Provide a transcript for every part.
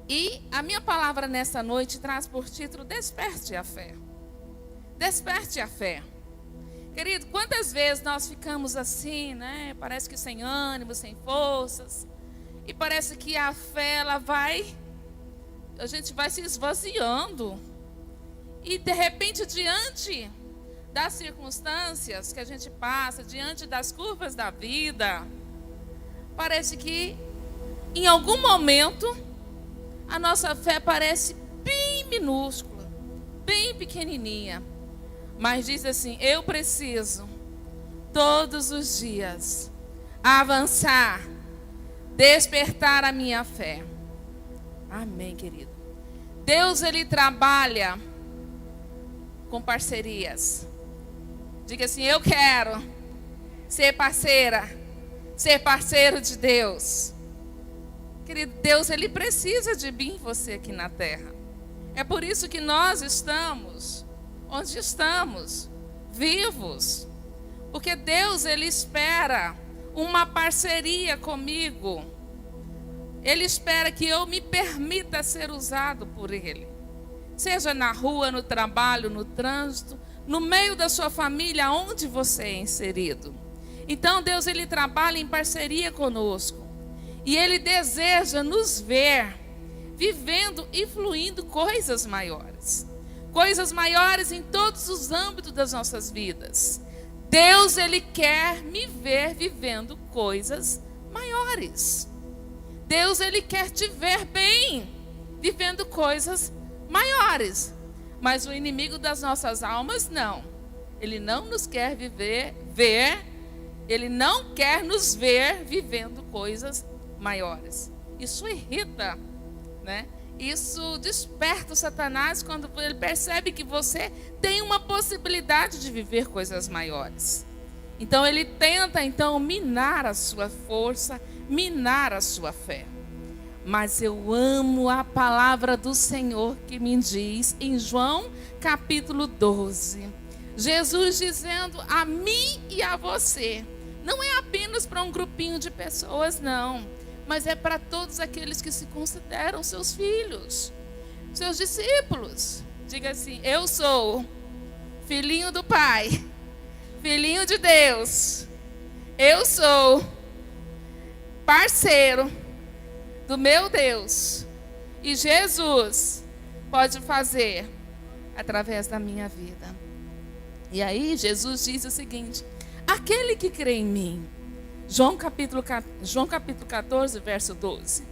E a minha palavra nessa noite traz por título: Desperte a fé. Desperte a fé. Querido, quantas vezes nós ficamos assim, né? Parece que sem ânimo, sem forças. E parece que a fé, a gente vai se esvaziando. E de repente, diante das circunstâncias que a gente passa, diante das curvas da vida, parece que em algum momento a nossa fé parece bem minúscula, bem pequenininha. Mas diz assim: eu preciso todos os dias avançar, despertar a minha fé. Amém, querido. Deus, Ele trabalha com parcerias. Diga assim: eu quero ser parceira, ser parceiro de Deus. Querido, Deus, Ele precisa de mim e você aqui na terra. É por isso que nós estamos onde estamos, vivos. Porque Deus, Ele espera uma parceria comigo. Ele espera que eu me permita ser usado por Ele. Seja na rua, no trabalho, no trânsito, no meio da sua família, onde você é inserido. Então Deus, Ele trabalha em parceria conosco. E Ele deseja nos ver vivendo e fluindo coisas maiores. Coisas maiores em todos os âmbitos das nossas vidas. Deus, Ele quer me ver vivendo coisas maiores. Deus, Ele quer te ver bem, vivendo coisas maiores. Mas o inimigo das nossas almas, não. Ele não nos quer Ele não quer nos ver vivendo coisas maiores. Isso irrita, né? Isso desperta o Satanás quando ele percebe que você tem uma possibilidade de viver coisas maiores. Então ele tenta minar a sua força, minar a sua fé. Mas eu amo a palavra do Senhor que me diz em João capítulo 12. Jesus dizendo a mim e a você. Não é apenas para um grupinho de pessoas, não. Mas é para todos aqueles que se consideram seus filhos, seus discípulos. Diga assim: eu sou filhinho do Pai, filhinho de Deus. Eu sou parceiro do meu Deus. E Jesus pode fazer através da minha vida. E aí Jesus diz o seguinte: aquele que crê em mim, João capítulo 14, verso 12.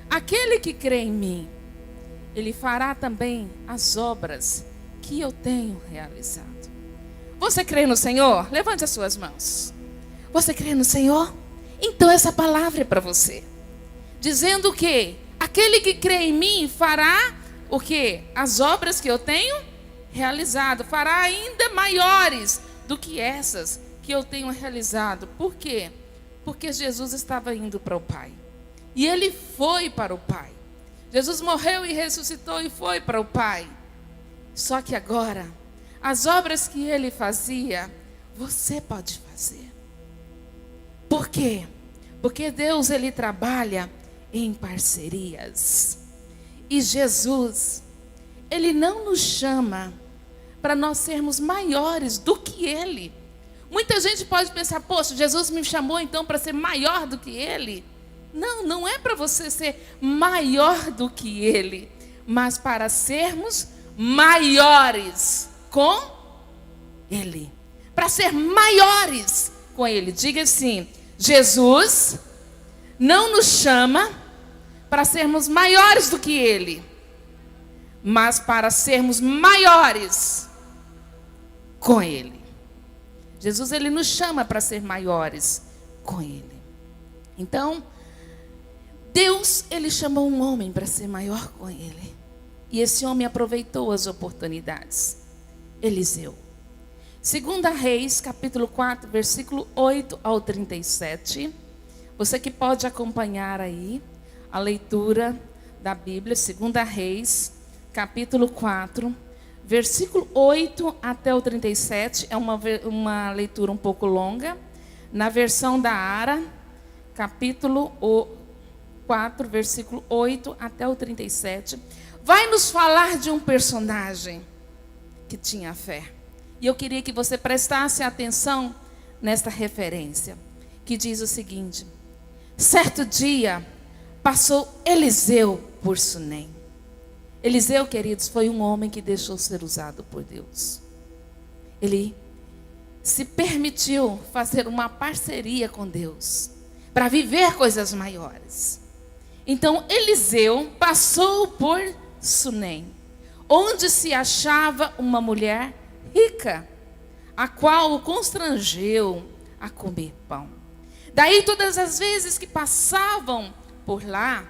Aquele que crê em mim, ele fará também as obras que eu tenho realizado. Você crê no Senhor? Levante as suas mãos. Você crê no Senhor? Então essa palavra é para você. Dizendo o quê? Aquele que crê em mim fará o quê? As obras que eu tenho realizado. Fará ainda maiores do que essas que eu tenho realizado. Por quê? Porque Jesus estava indo para o Pai. E Ele foi para o Pai. Jesus morreu e ressuscitou e foi para o Pai. Só que agora, as obras que Ele fazia, você pode fazer. Por quê? Porque Deus, Ele trabalha em parcerias. E Jesus, Ele não nos chama para nós sermos maiores do que Ele. Muita gente pode pensar: poxa, Jesus me chamou então para ser maior do que Ele. Não, não é para você ser maior do que Ele, mas para sermos maiores com Ele. Para ser maiores com Ele. Diga assim: Jesus não nos chama para sermos maiores do que Ele, mas para sermos maiores com Ele. Jesus, Ele nos chama para ser maiores com Ele. Então, Deus, Ele chamou um homem para ser maior com Ele. E esse homem aproveitou as oportunidades. Eliseu. 2 Reis, capítulo 4, versículo 8 ao 37. Você que pode acompanhar aí a leitura da Bíblia, 2 Reis, capítulo 4, versículo 8 até o 37, é uma leitura um pouco longa. Na versão da Ara, capítulo 4, versículo 8 até o 37, vai nos falar de um personagem que tinha fé. E eu queria que você prestasse atenção nesta referência, que diz o seguinte: certo dia passou Eliseu por Sunem. Eliseu, queridos, foi um homem que deixou ser usado por Deus. Ele se permitiu fazer uma parceria com Deus para viver coisas maiores. Então Eliseu passou por Sunem, onde se achava uma mulher rica, a qual o constrangeu a comer pão. Daí todas as vezes que passavam por lá,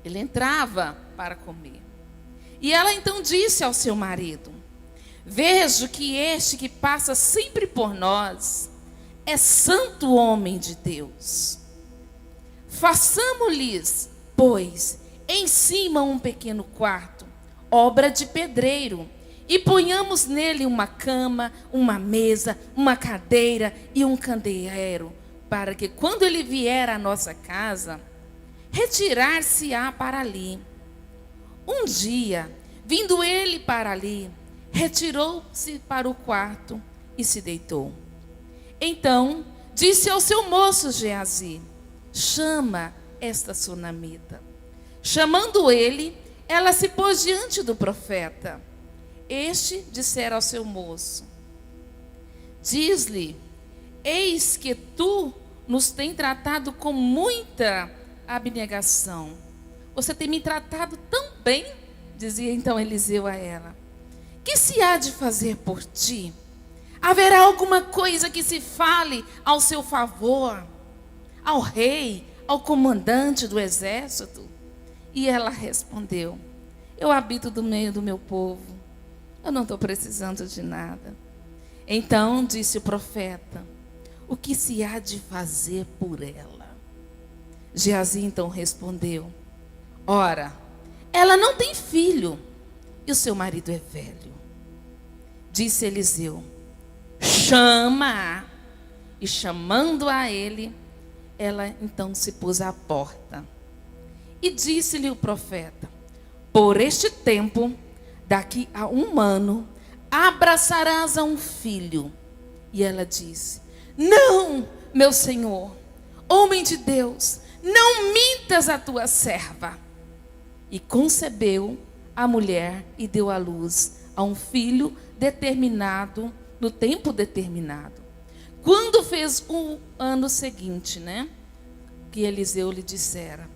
ele entrava para comer. E ela então disse ao seu marido: vejo que este que passa sempre por nós é santo homem de Deus. Façamo-lhes, pois, em cima um pequeno quarto, obra de pedreiro, e ponhamos nele uma cama, uma mesa, uma cadeira e um candeeiro, para que quando ele vier à nossa casa, retirar-se-á para ali. Um dia, vindo ele para ali, retirou-se para o quarto e se deitou. Então disse ao seu moço Geazi: chama esta sunamita. Chamando ele, ela se pôs diante do profeta. Este dissera ao seu moço: diz-lhe, eis que tu nos tem tratado com muita abnegação. Você tem me tratado tão bem, dizia então Eliseu a ela. Que se há de fazer por ti? Haverá alguma coisa que se fale ao seu favor, ao rei, ao comandante do exército? E ela respondeu: eu habito no meio do meu povo, eu não estou precisando de nada. Então disse o profeta: o que se há de fazer por ela? Geazi então respondeu: ora, ela não tem filho, e o seu marido é velho. Disse Eliseu: chama-a. E chamando a ele, ela então se pôs à porta. E disse-lhe o profeta: por este tempo, daqui a 1 ano, abraçarás a um filho. E ela disse: não, meu senhor, homem de Deus, não mintas a tua serva. E concebeu a mulher e deu à luz a um filho determinado, no tempo determinado. Quando fez o ano seguinte, que Eliseu lhe dissera.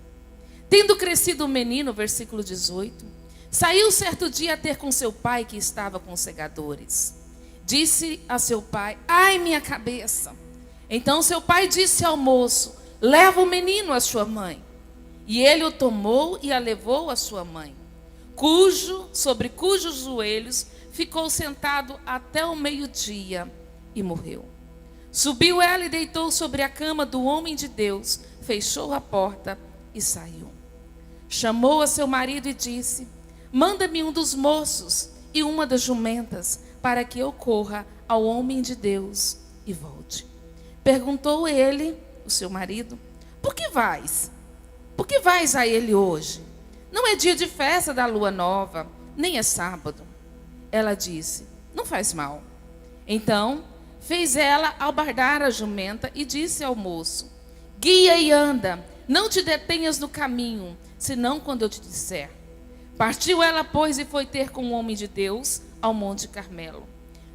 Tendo crescido o menino, versículo 18, saiu certo dia a ter com seu pai, que estava com os segadores. Disse a seu pai: ai, minha cabeça. Então seu pai disse ao moço: leva o menino à sua mãe. E ele o tomou e a levou à sua mãe, sobre cujos joelhos ficou sentado até o meio-dia e morreu. Subiu ela e deitou sobre a cama do homem de Deus, fechou a porta e saiu. Chamou a seu marido e disse: manda-me um dos moços e uma das jumentas, para que eu corra ao homem de Deus e volte. Perguntou ele, o seu marido: por que vais? Por que vais a ele hoje? Não é dia de festa da lua nova, nem é sábado. Ela disse: não faz mal. Então fez ela albardar a jumenta e disse ao moço: guia e anda, não te detenhas no caminho, senão quando eu te disser. Partiu ela, pois, e foi ter com o homem de Deus ao Monte Carmelo.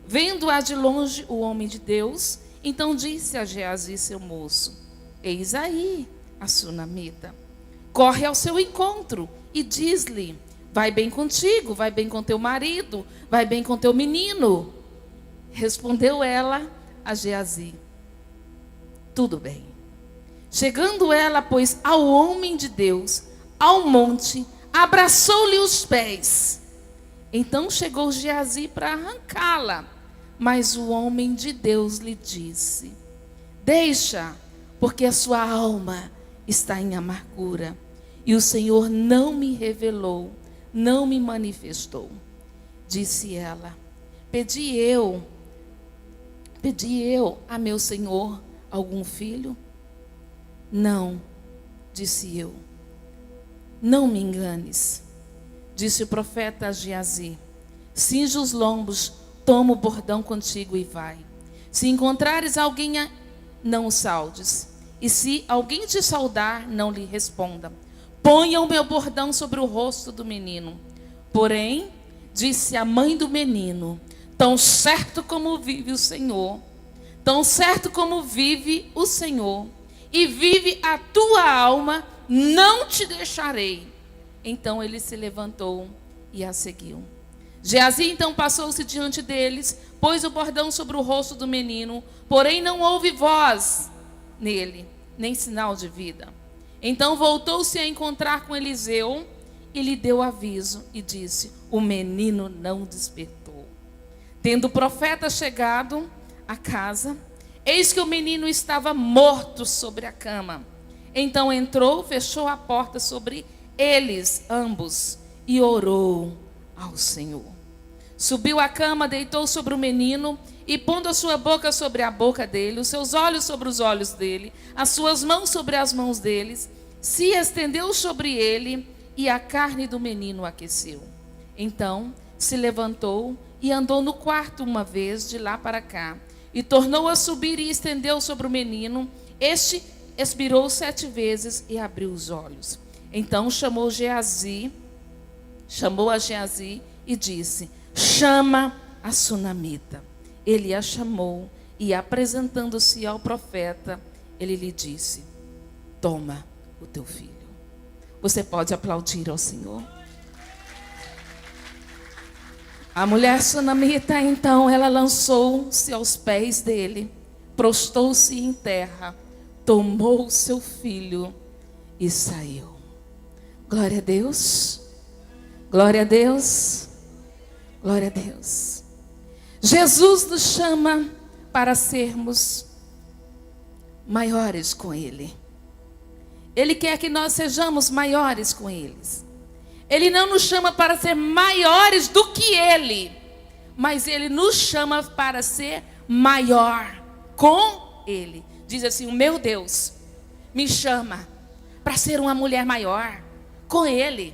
Vendo-a de longe o homem de Deus, então disse a Geazi, seu moço: eis aí a sunamita. Corre ao seu encontro e diz-lhe: vai bem contigo, vai bem com teu marido, vai bem com teu menino. Respondeu ela a Geazi: tudo bem. Chegando ela, pois, ao homem de Deus, ao monte, abraçou-lhe os pés. Então chegou Geazi para arrancá-la, mas o homem de Deus lhe disse: deixa, porque a sua alma está em amargura, e o Senhor não me revelou, não me manifestou. Disse ela: pedi eu a meu senhor algum filho? Não, Disse eu: não me enganes. Disse o profeta a Geazi: cinge os lombos, toma o bordão contigo e vai. Se encontrares alguém, não o saudes. E se alguém te saudar, não lhe responda. Ponha o meu bordão sobre o rosto do menino. Porém, disse a mãe do menino: tão certo como vive o Senhor, tão certo como vive o Senhor, e vive a tua alma, não te deixarei. Então ele se levantou e a seguiu. Geazi então passou-se diante deles, pôs o bordão sobre o rosto do menino, porém não houve voz nele, nem sinal de vida. Então voltou-se a encontrar com Eliseu e lhe deu aviso e disse: o menino não despertou. Tendo o profeta chegado à casa, eis que o menino estava morto sobre a cama. Então entrou, fechou a porta sobre eles ambos e orou ao Senhor. Subiu à cama, deitou sobre o menino e, pondo a sua boca sobre a boca dele, os seus olhos sobre os olhos dele, as suas mãos sobre as mãos deles, se estendeu sobre ele e a carne do menino aqueceu. Então se levantou e andou no quarto uma vez de lá para cá e tornou a subir e estendeu sobre o menino. Este expirou 7 vezes e abriu os olhos. Então chamou a Geazi e disse: chama a sunamita. Ele a chamou e, apresentando-se ao profeta, ele lhe disse: toma o teu filho. Você pode aplaudir ao Senhor? A mulher sunamita, então, ela lançou-se aos pés dele, prostou-se em terra, tomou o seu filho e saiu. Glória a Deus, glória a Deus, glória a Deus. Jesus nos chama para sermos maiores com Ele. Ele quer que nós sejamos maiores com eles. Ele não nos chama para ser maiores do que Ele, mas Ele nos chama para ser maior com Ele. Diz assim: o meu Deus me chama para ser uma mulher maior com Ele.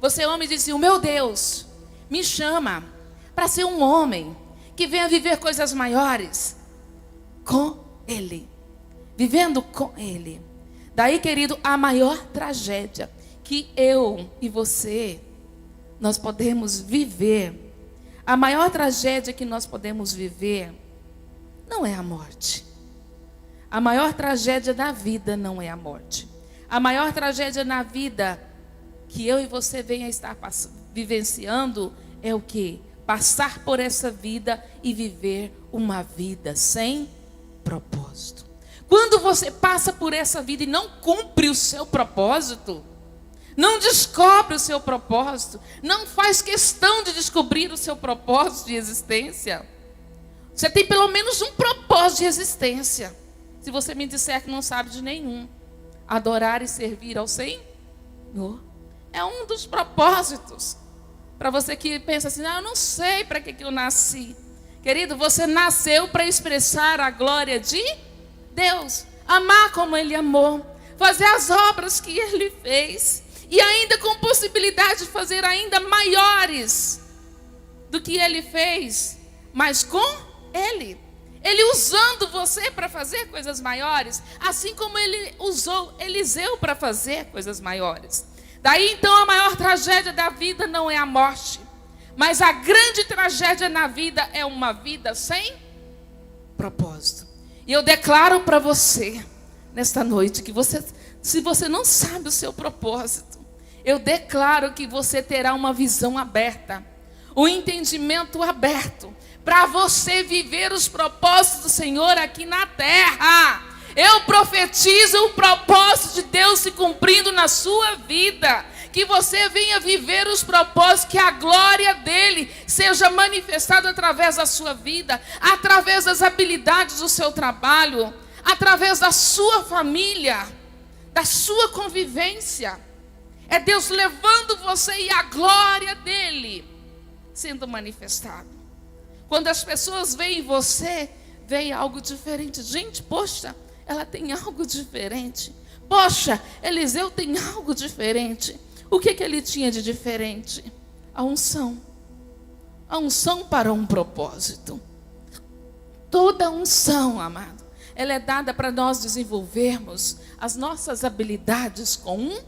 Você, homem, diz assim: o meu Deus me chama para ser um homem que venha viver coisas maiores com Ele, vivendo com Ele. Daí, querido, a maior tragédia que eu e você, nós podemos viver, a maior tragédia que nós podemos viver, não é a morte. A maior tragédia da vida não é a morte. A maior tragédia na vida que eu e você venha estar vivenciando é o quê? Passar por essa vida e viver uma vida sem propósito. Quando você passa por essa vida e não cumpre o seu propósito, não descobre o seu propósito, não faz questão de descobrir o seu propósito de existência. Você tem pelo menos um propósito de existência. Se você me disser que não sabe de nenhum, adorar e servir ao Senhor é um dos propósitos. Para você que pensa assim: eu não sei para que eu nasci. Querido, você nasceu para expressar a glória de Deus, amar como Ele amou, fazer as obras que Ele fez, e ainda com possibilidade de fazer ainda maiores do que Ele fez, mas com Ele. Ele usando você para fazer coisas maiores, assim como Ele usou Eliseu para fazer coisas maiores. Daí então a maior tragédia da vida não é a morte, mas a grande tragédia na vida é uma vida sem propósito. E eu declaro para você, nesta noite, que se você não sabe o seu propósito, eu declaro que você terá uma visão aberta, um entendimento aberto, para você viver os propósitos do Senhor aqui na terra. Eu profetizo o propósito de Deus se cumprindo na sua vida. Que você venha viver os propósitos, que a glória dele seja manifestada através da sua vida, através das habilidades do seu trabalho, através da sua família, da sua convivência. É Deus levando você e a glória dele sendo manifestada. Quando as pessoas veem você, veem algo diferente. Gente, poxa, ela tem algo diferente. Poxa, Eliseu tem algo diferente. O que ele tinha de diferente? A unção. A unção para um propósito. Toda unção, amado, ela é dada para nós desenvolvermos as nossas habilidades com um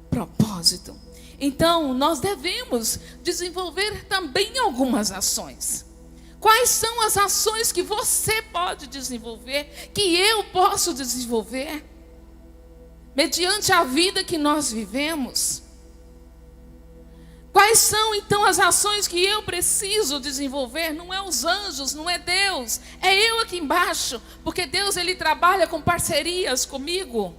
propósito. Então, nós devemos desenvolver também algumas ações. Quais são as ações que você pode desenvolver, que eu posso desenvolver, mediante a vida que nós vivemos? Quais são então as ações que eu preciso desenvolver? Não é os anjos, não é Deus, é eu aqui embaixo, porque Deus, ele trabalha com parcerias comigo.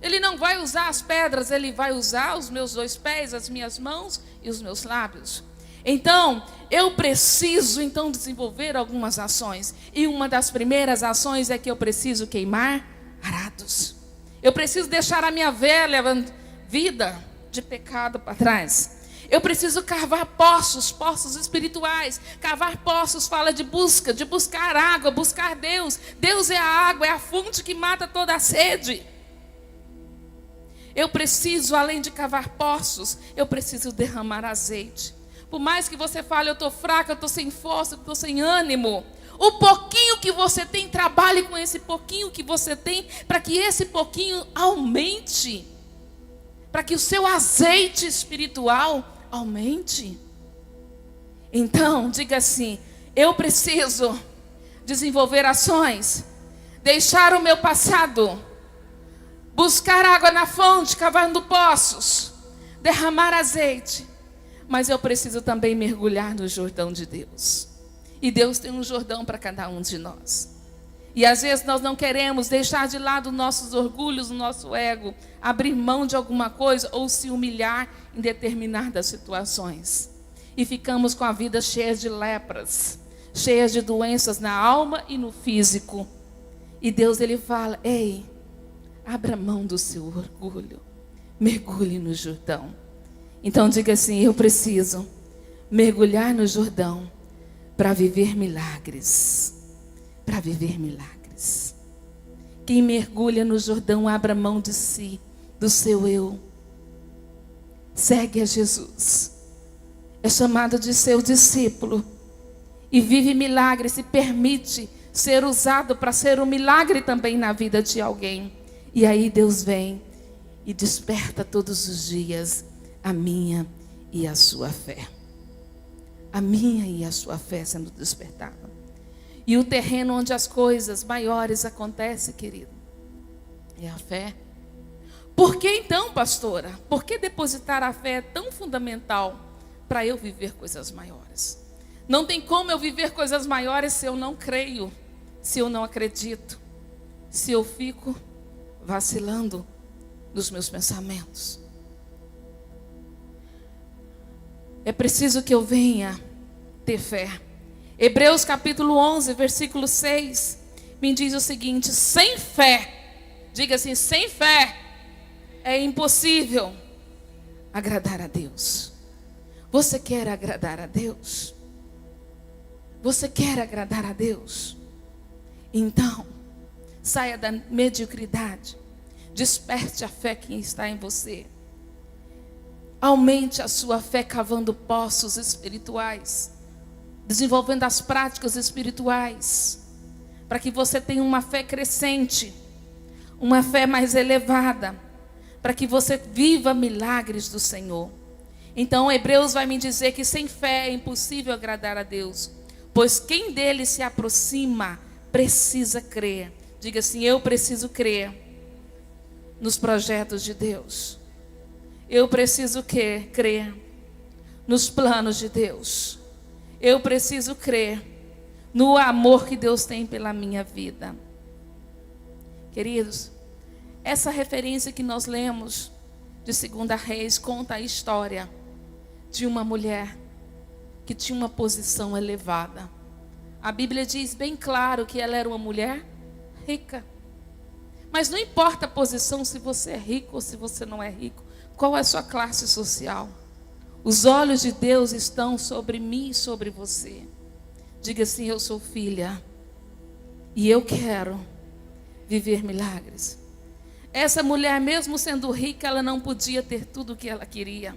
Ele não vai usar as pedras, ele vai usar os meus 2 pés, as minhas mãos e os meus lábios. Então, eu preciso então desenvolver algumas ações. E uma das primeiras ações é que eu preciso queimar arados. Eu preciso deixar a minha velha vida de pecado para trás. Eu preciso cavar poços espirituais. Cavar poços fala de busca, de buscar água, buscar Deus. Deus é a água, é a fonte que mata toda a sede. Eu preciso, além de cavar poços, eu preciso derramar azeite. Por mais que você fale, eu estou fraca, eu estou sem força, eu estou sem ânimo. O pouquinho que você tem, trabalhe com esse pouquinho que você tem, para que esse pouquinho aumente. Para que o seu azeite espiritual aumente. Então, diga assim: eu preciso desenvolver ações, deixar o meu passado, buscar água na fonte, cavando poços, derramar azeite. Mas eu preciso também mergulhar no Jordão de Deus. E Deus tem um Jordão para cada um de nós. E às vezes nós não queremos deixar de lado nossos orgulhos, o nosso ego, abrir mão de alguma coisa ou se humilhar em determinadas situações. E ficamos com a vida cheia de lepras, cheia de doenças na alma e no físico. E Deus, ele fala: ei, abra mão do seu orgulho, mergulhe no Jordão. Então diga assim: eu preciso mergulhar no Jordão para viver milagres. Para viver milagres. Quem mergulha no Jordão, abra mão de si, do seu eu. Segue a Jesus. É chamado de seu discípulo. E vive milagres, se permite ser usado para ser um milagre também na vida de alguém. E aí Deus vem e desperta todos os dias a minha e a sua fé. A minha e a sua fé sendo despertada. E o terreno onde as coisas maiores acontecem, querido, é a fé. Por que então, pastora? Por que depositar a fé é tão fundamental para eu viver coisas maiores? Não tem como eu viver coisas maiores se eu não creio, se eu não acredito, se eu fico vacilando nos meus pensamentos. É preciso que eu venha ter fé. Hebreus capítulo 11, versículo 6, me diz o seguinte: sem fé, diga assim, sem fé é impossível agradar a Deus. Você quer agradar a Deus? Você quer agradar a Deus? Então, saia da mediocridade, desperte a fé que está em você. Aumente a sua fé cavando poços espirituais, desenvolvendo as práticas espirituais, para que você tenha uma fé crescente, uma fé mais elevada, para que você viva milagres do Senhor. Então Hebreus vai me dizer que sem fé é impossível agradar a Deus, pois quem dele se aproxima precisa crer. Diga assim: eu preciso crer nos projetos de Deus. Eu preciso crer nos planos de Deus. Eu preciso crer no amor que Deus tem pela minha vida. Queridos, essa referência que nós lemos de 2 Reis conta a história de uma mulher que tinha uma posição elevada. A Bíblia diz bem claro que ela era uma mulher rica. Mas não importa a posição, se você é rico ou se você não é rico. Qual é a sua classe social? Os olhos de Deus estão sobre mim e sobre você. Diga assim: eu sou filha e eu quero viver milagres. Essa mulher, mesmo sendo rica, ela não podia ter tudo o que ela queria.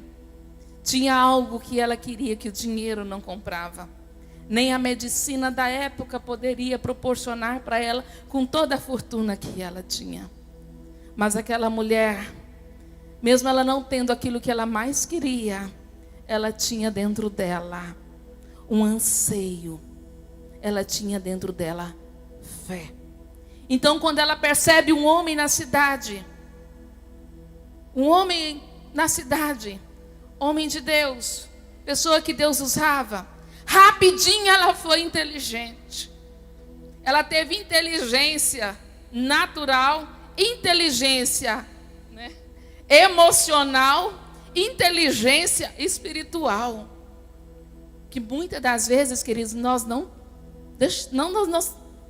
Tinha algo que ela queria que o dinheiro não comprava. Nem a medicina da época poderia proporcionar para ela com toda a fortuna que ela tinha. Mas aquela mulher, mesmo ela não tendo aquilo que ela mais queria, ela tinha dentro dela um anseio. Ela tinha dentro dela fé. Então, quando ela percebe um homem na cidade, homem de Deus, pessoa que Deus usava, rapidinho ela foi inteligente. Ela teve inteligência natural, inteligência, né, emocional, inteligência espiritual. Que muitas das vezes, queridos, nós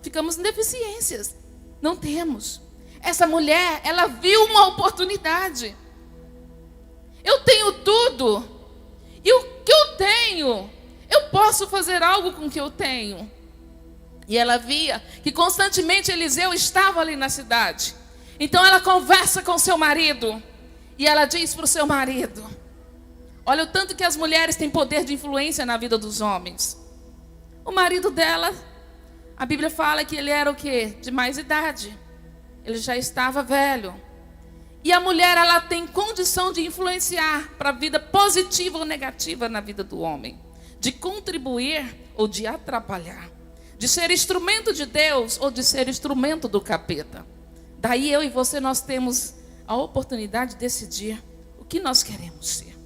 ficamos em deficiências. Não temos. Essa mulher, ela viu uma oportunidade. Eu tenho tudo. E o que eu tenho, eu posso fazer algo com o que eu tenho. E ela via que constantemente Eliseu estava ali na cidade. Então ela conversa com seu marido. E ela diz para o seu marido: olha o tanto que as mulheres têm poder de influência na vida dos homens. O marido dela, a Bíblia fala que ele era o quê? De mais idade. Ele já estava velho. E a mulher, ela tem condição de influenciar para a vida positiva ou negativa na vida do homem. De contribuir ou de atrapalhar. De ser instrumento de Deus ou de ser instrumento do capeta. Daí eu e você, nós temos a oportunidade de decidir o que nós queremos ser.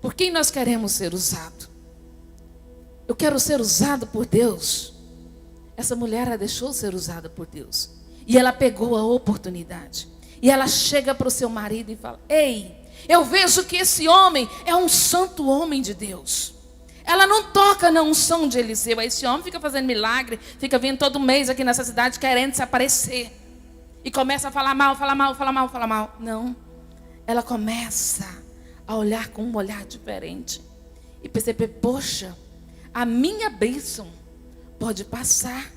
Por quem nós queremos ser usado. Eu quero ser usado por Deus. Essa mulher, ela deixou ser usada por Deus. E ela pegou a oportunidade. E ela chega para o seu marido e fala: ei, eu vejo que esse homem é um santo homem de Deus. Ela não toca na unção de Eliseu. Esse homem fica fazendo milagre, fica vindo todo mês aqui nessa cidade querendo se aparecer. E começa a falar mal, falar mal, falar mal, falar mal. Não. Ela começa a olhar com um olhar diferente. E perceber: poxa, a minha bênção pode passar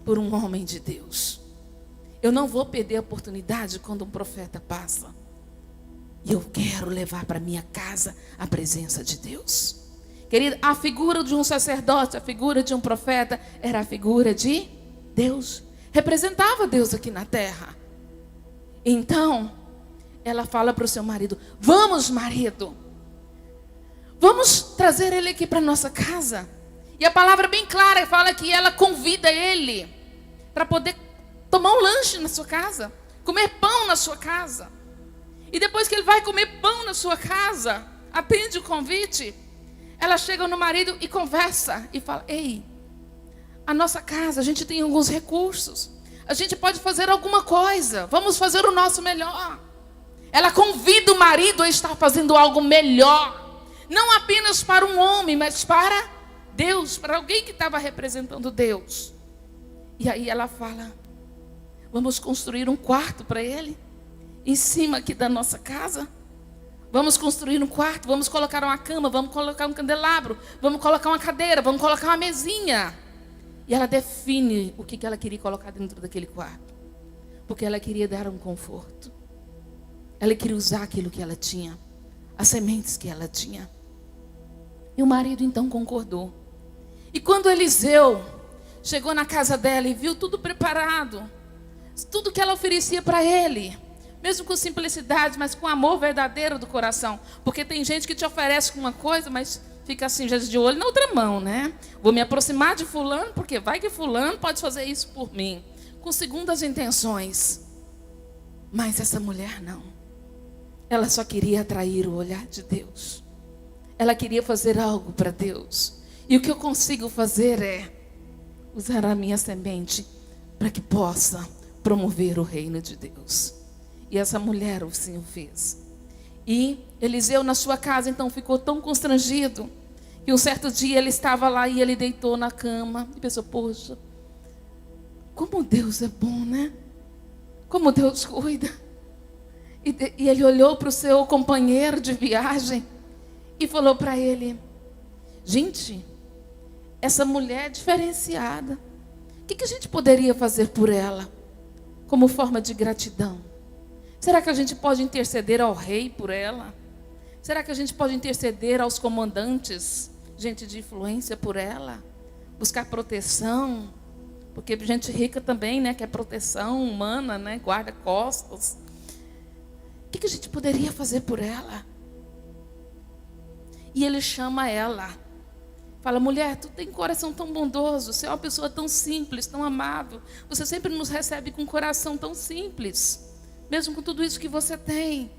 por um homem de Deus. Eu não vou perder a oportunidade quando um profeta passa. E eu quero levar para minha casa a presença de Deus. Querida, a figura de um sacerdote, a figura de um profeta, era a figura de Deus. Representava Deus aqui na terra. Então, ela fala para o seu marido: vamos, marido. Vamos trazer ele aqui para nossa casa. E a palavra bem clara fala que ela convida ele para poder tomar um lanche na sua casa, comer pão na sua casa. E depois que ele vai comer pão na sua casa, atende o convite, ela chega no marido e conversa e fala: ei, a nossa casa, a gente tem alguns recursos, a gente pode fazer alguma coisa, vamos fazer o nosso melhor. Ela convida o marido a estar fazendo algo melhor, não apenas para um homem, mas para Deus, para alguém que estava representando Deus. E aí ela fala: vamos construir um quarto para ele, em cima aqui da nossa casa. Vamos construir um quarto, vamos colocar uma cama, vamos colocar um candelabro, vamos colocar uma cadeira, vamos colocar uma mesinha. E ela define o que ela queria colocar dentro daquele quarto. Porque ela queria dar um conforto. Ela queria usar aquilo que ela tinha, as sementes que ela tinha. E o marido então concordou. E quando Eliseu chegou na casa dela e viu tudo preparado, tudo que ela oferecia para ele, mesmo com simplicidade, mas com amor verdadeiro do coração. Porque tem gente que te oferece uma coisa, mas fica assim, já de olho na outra mão, né? Vou me aproximar de fulano, porque vai que fulano pode fazer isso por mim. Com segundas intenções. Mas essa mulher não. Ela só queria atrair o olhar de Deus. Ela queria fazer algo para Deus. E o que eu consigo fazer é usar a minha semente para que possa promover o reino de Deus. E essa mulher assim o fez. E Eliseu na sua casa então ficou tão constrangido que um certo dia ele estava lá e ele deitou na cama e pensou: poxa, como Deus é bom, né? Como Deus cuida. E ele olhou para o seu companheiro de viagem e falou para ele: gente, essa mulher é diferenciada. O que a gente poderia fazer por ela como forma de gratidão? Será que a gente pode interceder ao rei por ela? Será que a gente pode interceder aos comandantes, gente de influência por ela? Buscar proteção? Porque gente rica também, né, quer proteção humana, né, guarda-costas. O que a gente poderia fazer por ela? E ele chama ela. Fala, mulher, tu tem um coração tão bondoso, você é uma pessoa tão simples, tão amável. Você sempre nos recebe com um coração tão simples, mesmo com tudo isso que você tem.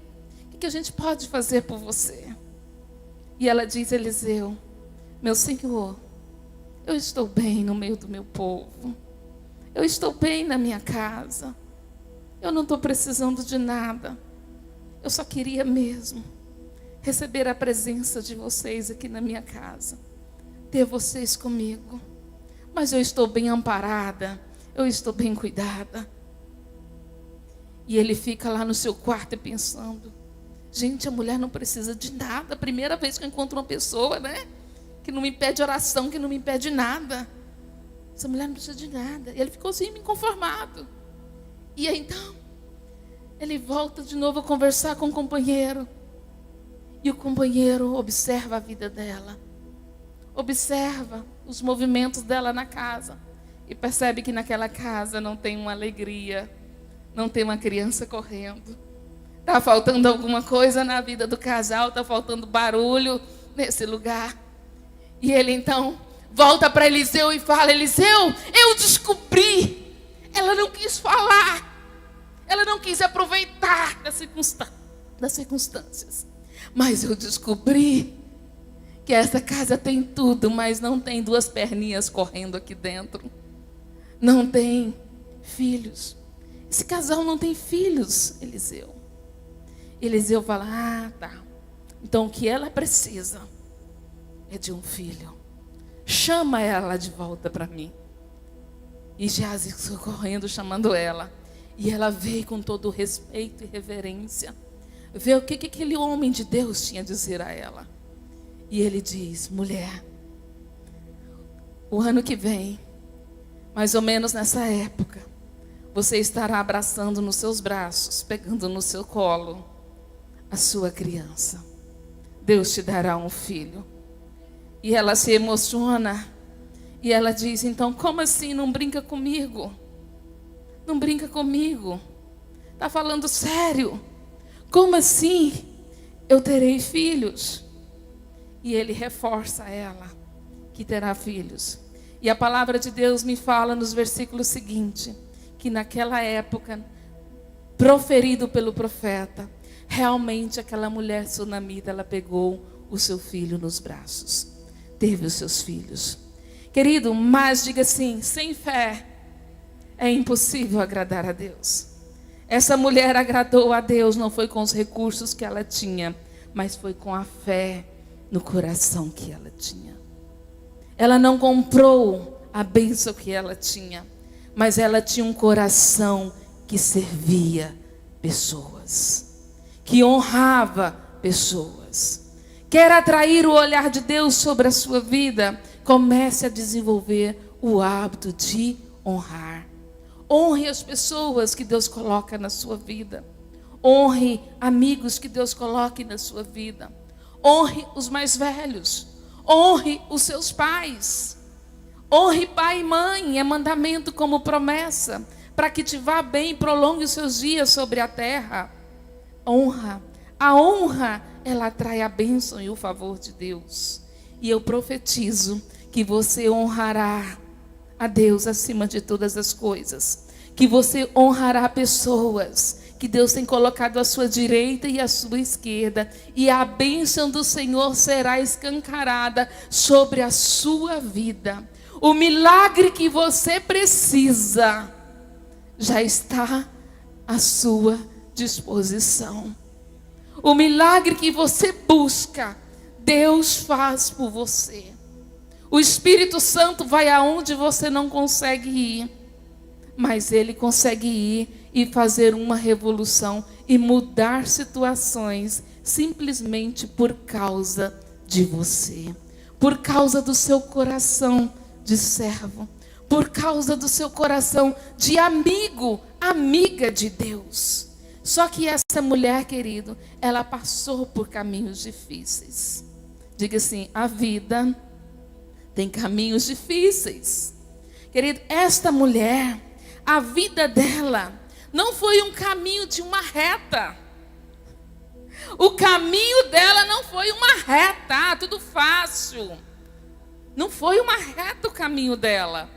O que a gente pode fazer por você? E ela diz, Eliseu, meu Senhor, eu estou bem no meio do meu povo. Eu estou bem na minha casa. Eu não estou precisando de nada. Eu só queria mesmo receber a presença de vocês aqui na minha casa. Ter vocês comigo. Mas eu estou bem amparada. Eu estou bem cuidada. E ele fica lá no seu quarto pensando, gente, a mulher não precisa de nada. Primeira vez que eu encontro uma pessoa, né, que não me pede oração, que não me pede nada. Essa mulher não precisa de nada. E ele ficou assim, inconformado. E aí então, ele volta de novo a conversar com o companheiro. E o companheiro observa a vida dela. Observa os movimentos dela na casa. E percebe que naquela casa não tem uma alegria. Não tem uma criança correndo. Está faltando alguma coisa na vida do casal. Está faltando barulho nesse lugar. E ele então volta para Eliseu e fala, Eliseu, eu descobri. Ela não quis falar. Ela não quis aproveitar das circunstâncias. Mas eu descobri que essa casa tem tudo, mas não tem duas perninhas correndo aqui dentro. Não tem filhos. Esse casal não tem filhos, Eliseu. Eliseu fala, ah, tá. Então o que ela precisa é de um filho. Chama ela de volta para mim. E Geazi correndo, chamando ela. E ela veio com todo o respeito e reverência. Vê o que aquele homem de Deus tinha a dizer a ela. E ele diz, mulher, o ano que vem, mais ou menos nessa época, você estará abraçando nos seus braços, pegando no seu colo a sua criança. Deus te dará um filho. E ela se emociona. E ela diz, então, como assim? Não brinca comigo. Não brinca comigo. Está falando sério. Como assim eu terei filhos? E ele reforça a ela que terá filhos. E a palavra de Deus me fala nos versículos seguintes, que naquela época, proferido pelo profeta, realmente aquela mulher sunamita, ela pegou o seu filho nos braços. Teve os seus filhos. Querido, mas diga assim, sem fé é impossível agradar a Deus. Essa mulher agradou a Deus, não foi com os recursos que ela tinha, mas foi com a fé no coração que ela tinha. Ela não comprou a bênção que ela tinha, mas ela tinha um coração que servia pessoas, que honrava pessoas. Quer atrair o olhar de Deus sobre a sua vida? Comece a desenvolver o hábito de honrar. Honre as pessoas que Deus coloca na sua vida. Honre amigos que Deus coloque na sua vida. Honre os mais velhos. Honre os seus pais. Honre pai e mãe, é mandamento como promessa, para que te vá bem e prolongue os seus dias sobre a terra. Honra. A honra, ela atrai a bênção e o favor de Deus. E eu profetizo que você honrará a Deus acima de todas as coisas. Que você honrará pessoas que Deus tem colocado à sua direita e à sua esquerda. E a bênção do Senhor será escancarada sobre a sua vida. O milagre que você precisa já está à sua disposição. O milagre que você busca, Deus faz por você. O Espírito Santo vai aonde você não consegue ir, mas Ele consegue ir e fazer uma revolução e mudar situações simplesmente por causa de você, por causa do seu coração de servo, por causa do seu coração de amigo, amiga de Deus. Só que essa mulher, querido, ela passou por caminhos difíceis. Diga assim, a vida tem caminhos difíceis. Querido, esta mulher, a vida dela não foi um caminho de uma reta. O caminho dela não foi uma reta, tudo fácil. Não foi uma reta o caminho dela.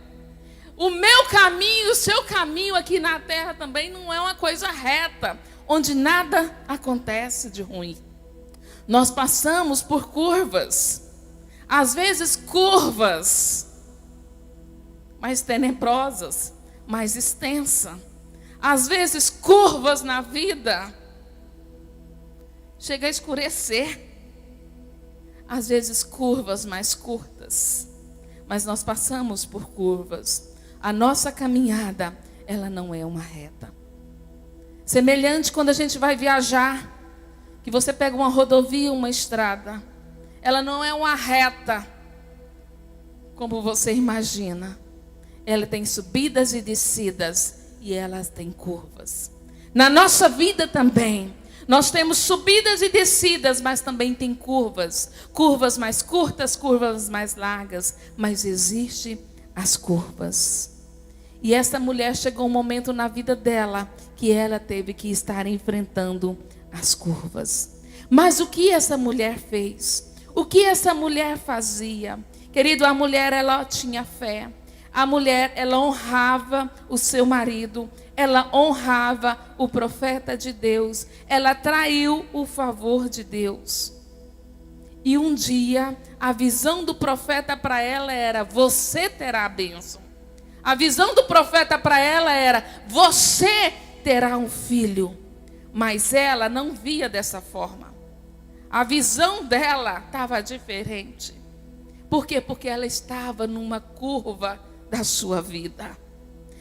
O meu caminho, o seu caminho aqui na terra também não é uma coisa reta, onde nada acontece de ruim. Nós passamos por curvas, às vezes curvas mais tenebrosas, mais extensas. Às vezes curvas na vida chega a escurecer. Às vezes curvas mais curtas, mas nós passamos por curvas. A nossa caminhada, ela não é uma reta. Semelhante quando a gente vai viajar, que você pega uma rodovia, uma estrada, ela não é uma reta, como você imagina. Ela tem subidas e descidas, e ela tem curvas. Na nossa vida também, nós temos subidas e descidas, mas também tem curvas. Curvas mais curtas, curvas mais largas, mas existem as curvas. E essa mulher chegou um momento na vida dela que ela teve que estar enfrentando as curvas. Mas o que essa mulher fez? O que essa mulher fazia? Querido, a mulher, ela tinha fé. A mulher, ela honrava o seu marido. Ela honrava o profeta de Deus. Ela atraiu o favor de Deus. E um dia, a visão do profeta para ela era: você terá a bênção. A visão do profeta para ela era: você terá um filho. Mas ela não via dessa forma. A visão dela estava diferente. Por quê? Porque ela estava numa curva da sua vida.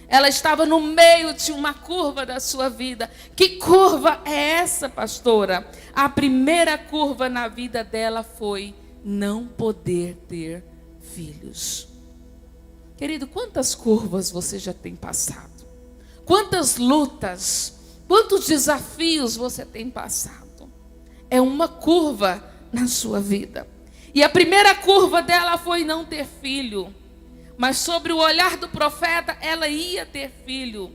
Ela estava no meio de uma curva da sua vida. Que curva é essa, pastora? A primeira curva na vida dela foi não poder ter filhos. Querido, quantas curvas você já tem passado? Quantas lutas, quantos desafios você tem passado? É uma curva na sua vida. E a primeira curva dela foi não ter filho. Mas sobre o olhar do profeta, ela ia ter filho.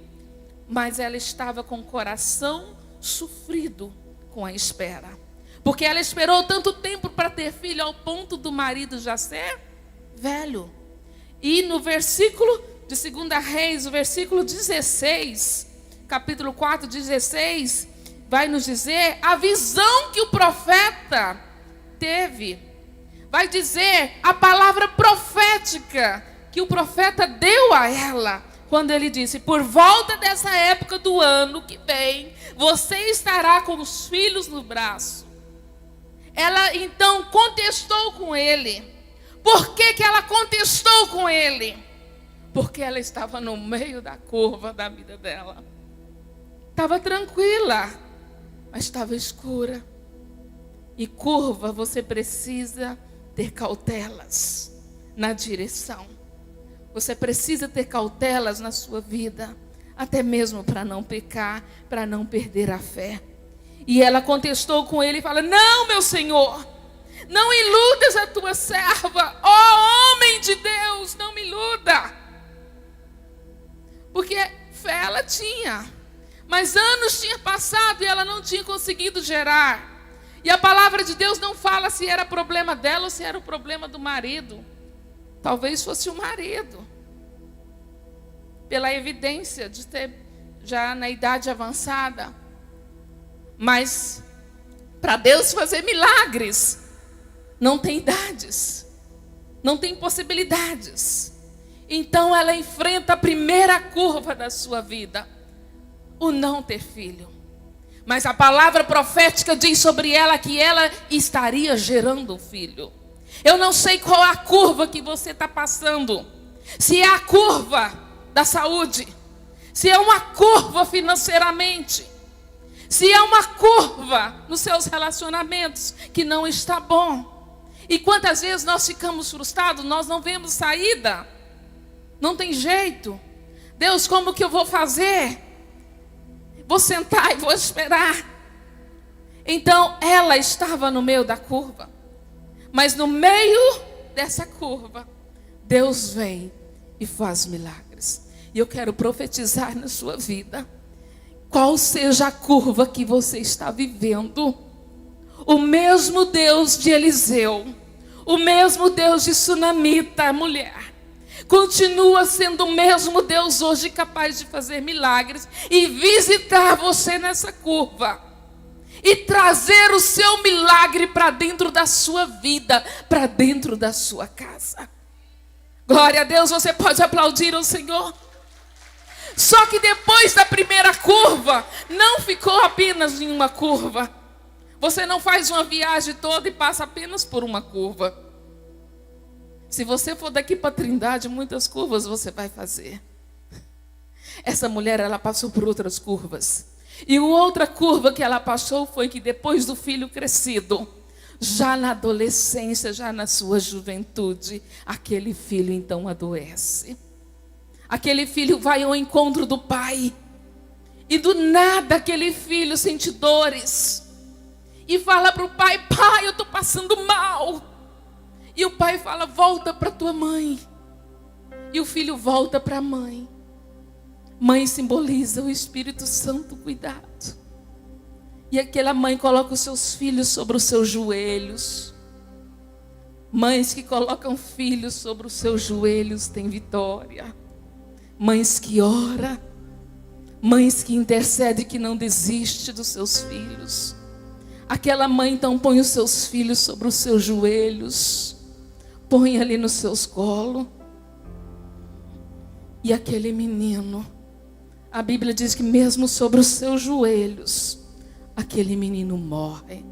Mas ela estava com o coração sofrido com a espera. Porque ela esperou tanto tempo para ter filho, ao ponto do marido já ser velho. E no versículo de 2 Reis, o versículo 16, capítulo 4, 16, vai nos dizer a visão que o profeta teve. Vai dizer a palavra profética que o profeta deu a ela, quando ele disse: por volta dessa época do ano que vem, você estará com os filhos no braço. Ela então contestou com ele. Por que que ela contestou com ele? Porque ela estava no meio da curva da vida dela. Estava tranquila, mas estava escura. E curva, você precisa ter cautelas na direção. Você precisa ter cautelas na sua vida, até mesmo para não pecar, para não perder a fé. E ela contestou com ele e fala: não, meu senhor, não iludas a tua serva, ó homem de Deus, não me iluda. Porque fé ela tinha, mas anos tinha passado e ela não tinha conseguido gerar. E a palavra de Deus não fala se era problema dela ou se era o problema do marido. Talvez fosse o marido, pela evidência de ter já na idade avançada. Mas para Deus fazer milagres, não tem idades, não tem possibilidades. Então ela enfrenta a primeira curva da sua vida, o não ter filho. Mas a palavra profética diz sobre ela que ela estaria gerando um filho. Eu não sei qual é a curva que você está passando. Se é a curva da saúde, se é uma curva financeiramente, se é uma curva nos seus relacionamentos que não está bom. E quantas vezes nós ficamos frustrados, nós não vemos saída. Não tem jeito. Deus, como que eu vou fazer? Vou sentar e vou esperar. Então ela estava no meio da curva. Mas no meio dessa curva, Deus vem e faz milagres. E eu quero profetizar na sua vida. Qual seja a curva que você está vivendo, o mesmo Deus de Eliseu, o mesmo Deus de Sunamita, mulher, continua sendo o mesmo Deus hoje capaz de fazer milagres e visitar você nessa curva. E trazer o seu milagre para dentro da sua vida, para dentro da sua casa. Glória a Deus, você pode aplaudir ao Senhor. Só que depois da primeira curva, não ficou apenas em uma curva. Você não faz uma viagem toda e passa apenas por uma curva. Se você for daqui para Trindade, muitas curvas você vai fazer. Essa mulher, ela passou por outras curvas. E outra curva que ela passou foi que depois do filho crescido, já na adolescência, já na sua juventude, aquele filho então adoece. Aquele filho vai ao encontro do pai. E do nada aquele filho sente dores. E fala para o pai: pai, eu estou passando mal. E o pai fala: volta para tua mãe. E o filho volta para a mãe. Mãe simboliza o Espírito Santo, cuidado. E aquela mãe coloca os seus filhos sobre os seus joelhos. Mães que colocam filhos sobre os seus joelhos têm vitória. Mães que oram. Mães que intercedem, que não desistem dos seus filhos. Aquela mãe então põe os seus filhos sobre os seus joelhos. Põe ali nos seus colos. E aquele menino, a Bíblia diz que mesmo sobre os seus joelhos, aquele menino morre.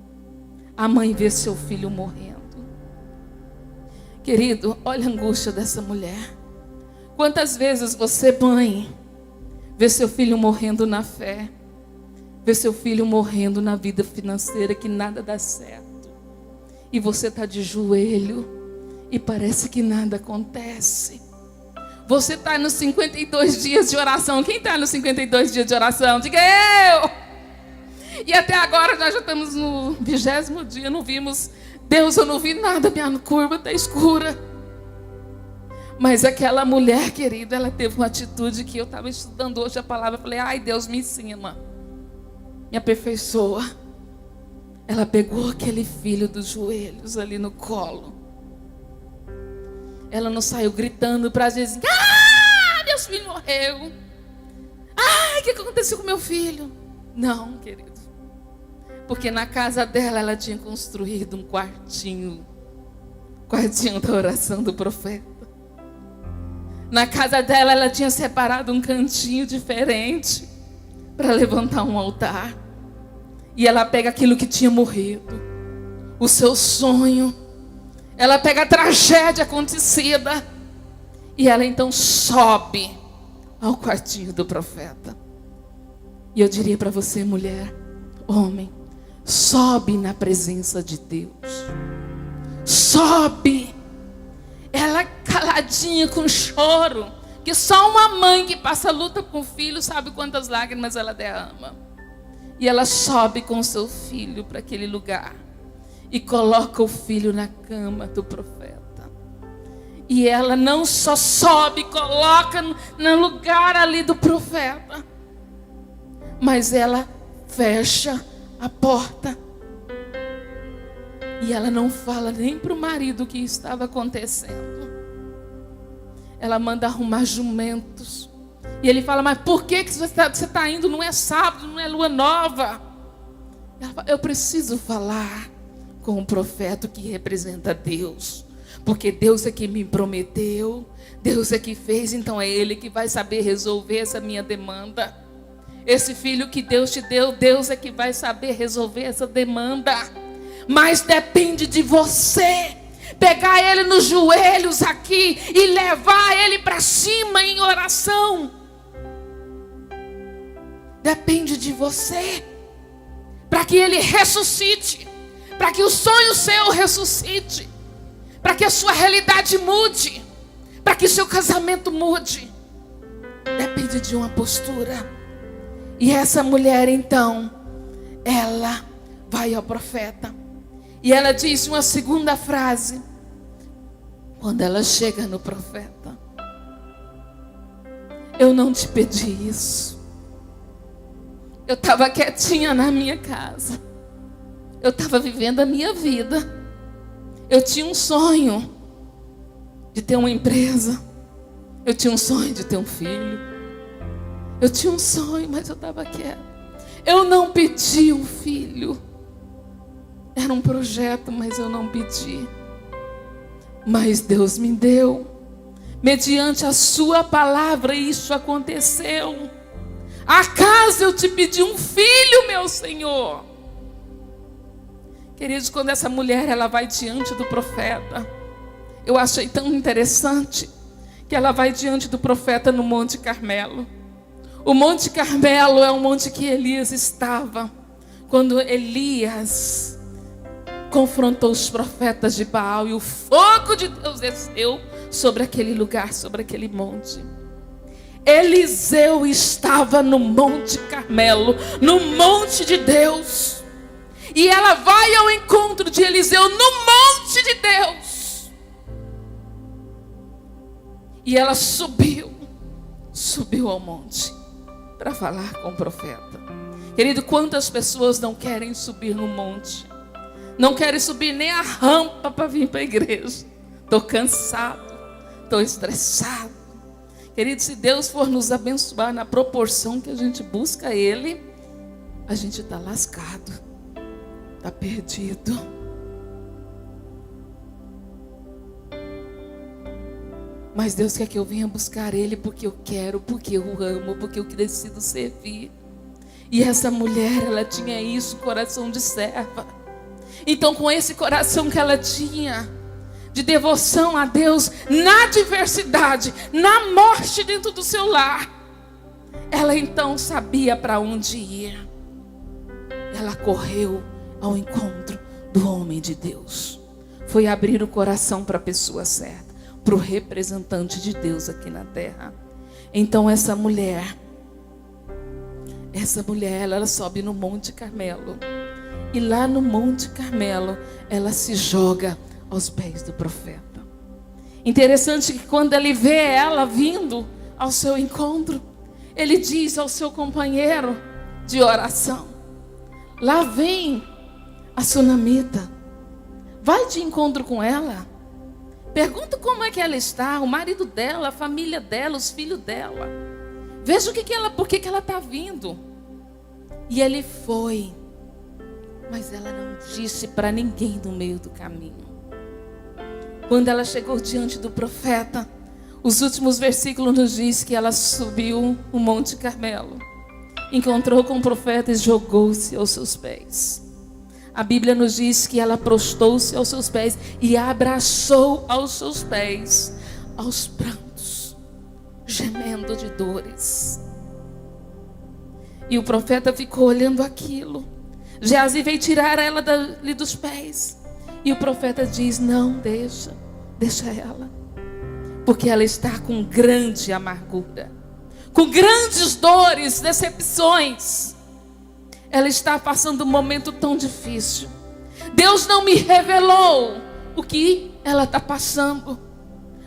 A mãe vê seu filho morrendo. Querido, olha a angústia dessa mulher. Quantas vezes você, mãe, vê seu filho morrendo na fé, vê seu filho morrendo na vida financeira, que nada dá certo, e você está de joelho e parece que nada acontece. Você está nos 52 dias de oração. Quem está nos 52 dias de oração? Diga eu! E até agora nós já estamos no 20º dia. Não vimos. Deus, eu não vi nada. Minha curva está escura. Mas aquela mulher, querida, ela teve uma atitude que eu estava estudando hoje a palavra. Eu falei: ai, Deus, me ensina. Me aperfeiçoa. Ela pegou aquele filho dos joelhos ali no colo. Ela não saiu gritando para Jesus: ah, meu filho morreu. Ai, o que aconteceu com meu filho? Não, querido. Porque na casa dela, ela tinha construído um quartinho da oração do profeta. Na casa dela, ela tinha separado um cantinho diferente para levantar um altar. E ela pega aquilo que tinha morrido, o seu sonho. Ela pega a tragédia acontecida e ela então sobe ao quartinho do profeta. E eu diria para você, mulher, homem, sobe na presença de Deus. Sobe. Ela caladinha com choro, que só uma mãe que passa luta com o filho sabe quantas lágrimas ela derrama. E ela sobe com seu filho para aquele lugar e coloca o filho na cama do profeta. E ela não só sobe e coloca no lugar ali do profeta, mas ela fecha a porta. E ela não fala nem para o marido o que estava acontecendo. Ela manda arrumar jumentos. E ele fala: mas por que você está indo? Não é sábado, não é lua nova. Ela fala: eu preciso falar com o profeta que representa Deus, porque Deus é que me prometeu, Deus é que fez, então é Ele que vai saber resolver essa minha demanda. Esse filho que Deus te deu, Deus é que vai saber resolver essa demanda. Mas depende de você pegar ele nos joelhos aqui e levar ele para cima em oração. Depende de você, para que ele ressuscite, para que o sonho seu ressuscite, para que a sua realidade mude, para que seu casamento mude. Depende de uma postura. E essa mulher então, ela vai ao profeta. E ela diz uma segunda frase. Quando ela chega no profeta: eu não te pedi isso. Eu estava quietinha na minha casa. Eu estava vivendo a minha vida. Eu tinha um sonho de ter uma empresa. Eu tinha um sonho de ter um filho. Eu tinha um sonho, mas eu estava quieta. Eu não pedi um filho. Era um projeto, mas eu não pedi. Mas Deus me deu. Mediante a sua palavra, isso aconteceu. Acaso eu te pedi um filho, meu Senhor? Queridos, quando essa mulher ela vai diante do profeta, eu achei tão interessante que ela vai diante do profeta no Monte Carmelo. O Monte Carmelo é o monte que Elias estava quando Elias confrontou os profetas de Baal, e o fogo de Deus desceu sobre aquele lugar, sobre aquele monte. Eliseu estava no Monte Carmelo, no monte de Deus. E ela vai ao encontro de Eliseu no monte de Deus. E ela subiu ao monte para falar com o profeta. Querido, quantas pessoas não querem subir no monte? Não querem subir nem a rampa para vir para a igreja. Estou cansado, estou estressado. Querido, se Deus for nos abençoar na proporção que a gente busca Ele, a gente está lascado, está perdido. Mas Deus quer que eu venha buscar Ele porque eu quero, porque eu amo, porque eu decido servir. E essa mulher, ela tinha isso, coração de serva. Então, com esse coração que ela tinha, de devoção a Deus, na adversidade, na morte dentro do seu lar, ela então sabia para onde ir. Ela correu ao encontro do homem de Deus. Foi abrir o coração para a pessoa certa, para o representante de Deus aqui na terra. Então essa mulher, ela sobe no Monte Carmelo. E lá no Monte Carmelo, ela se joga aos pés do profeta. Interessante que quando ele vê ela vindo ao seu encontro, ele diz ao seu companheiro de oração: lá vem a sunamita, vai de encontro com ela. Pergunta como é que ela está, o marido dela, a família dela, os filhos dela. Veja por que ela está vindo. E ele foi, mas ela não disse para ninguém no meio do caminho. Quando ela chegou diante do profeta, os últimos versículos nos diz que ela subiu o Monte Carmelo, encontrou com o profeta e jogou-se aos seus pés. A Bíblia nos diz que ela prostou-se aos seus pés e abraçou aos seus pés, aos prantos, gemendo de dores. E o profeta ficou olhando aquilo. Geazi veio tirar ela dali dos pés. E o profeta diz: não, deixa ela. Porque ela está com grande amargura, com grandes dores, decepções. Ela está passando um momento tão difícil. Deus não me revelou o que ela está passando,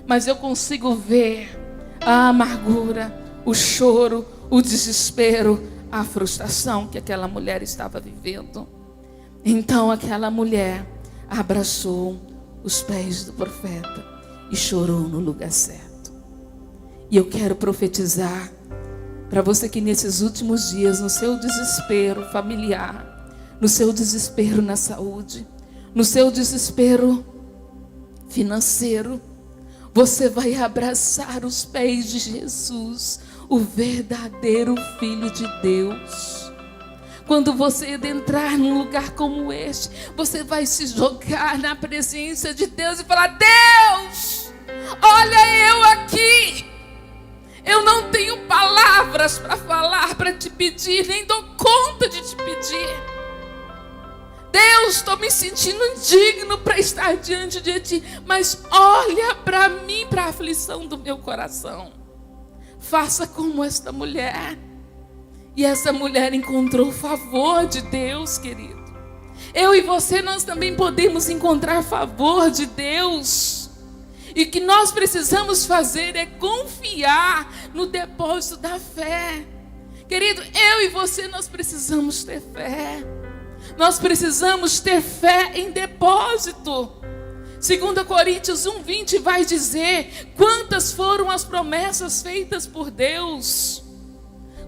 mas eu consigo ver a amargura, o choro, o desespero, a frustração que aquela mulher estava vivendo. Então aquela mulher abraçou os pés do profeta e chorou no lugar certo. E eu quero profetizar para você que nesses últimos dias, no seu desespero familiar, no seu desespero na saúde, no seu desespero financeiro, você vai abraçar os pés de Jesus, o verdadeiro Filho de Deus. Quando você entrar num lugar como este, você vai se jogar na presença de Deus e falar: Deus, olha eu aqui. Eu não tenho palavras para falar, para te pedir, nem dou conta de te pedir. Deus, estou me sentindo indigno para estar diante de ti, mas olha para mim, para a aflição do meu coração. Faça como esta mulher. E essa mulher encontrou o favor de Deus, querido. Eu e você, nós também podemos encontrar favor de Deus. E o que nós precisamos fazer é confiar no depósito da fé. Querido, eu e você, nós precisamos ter fé. Nós precisamos ter fé em depósito. 2 Coríntios 1:20 vai dizer: quantas foram as promessas feitas por Deus?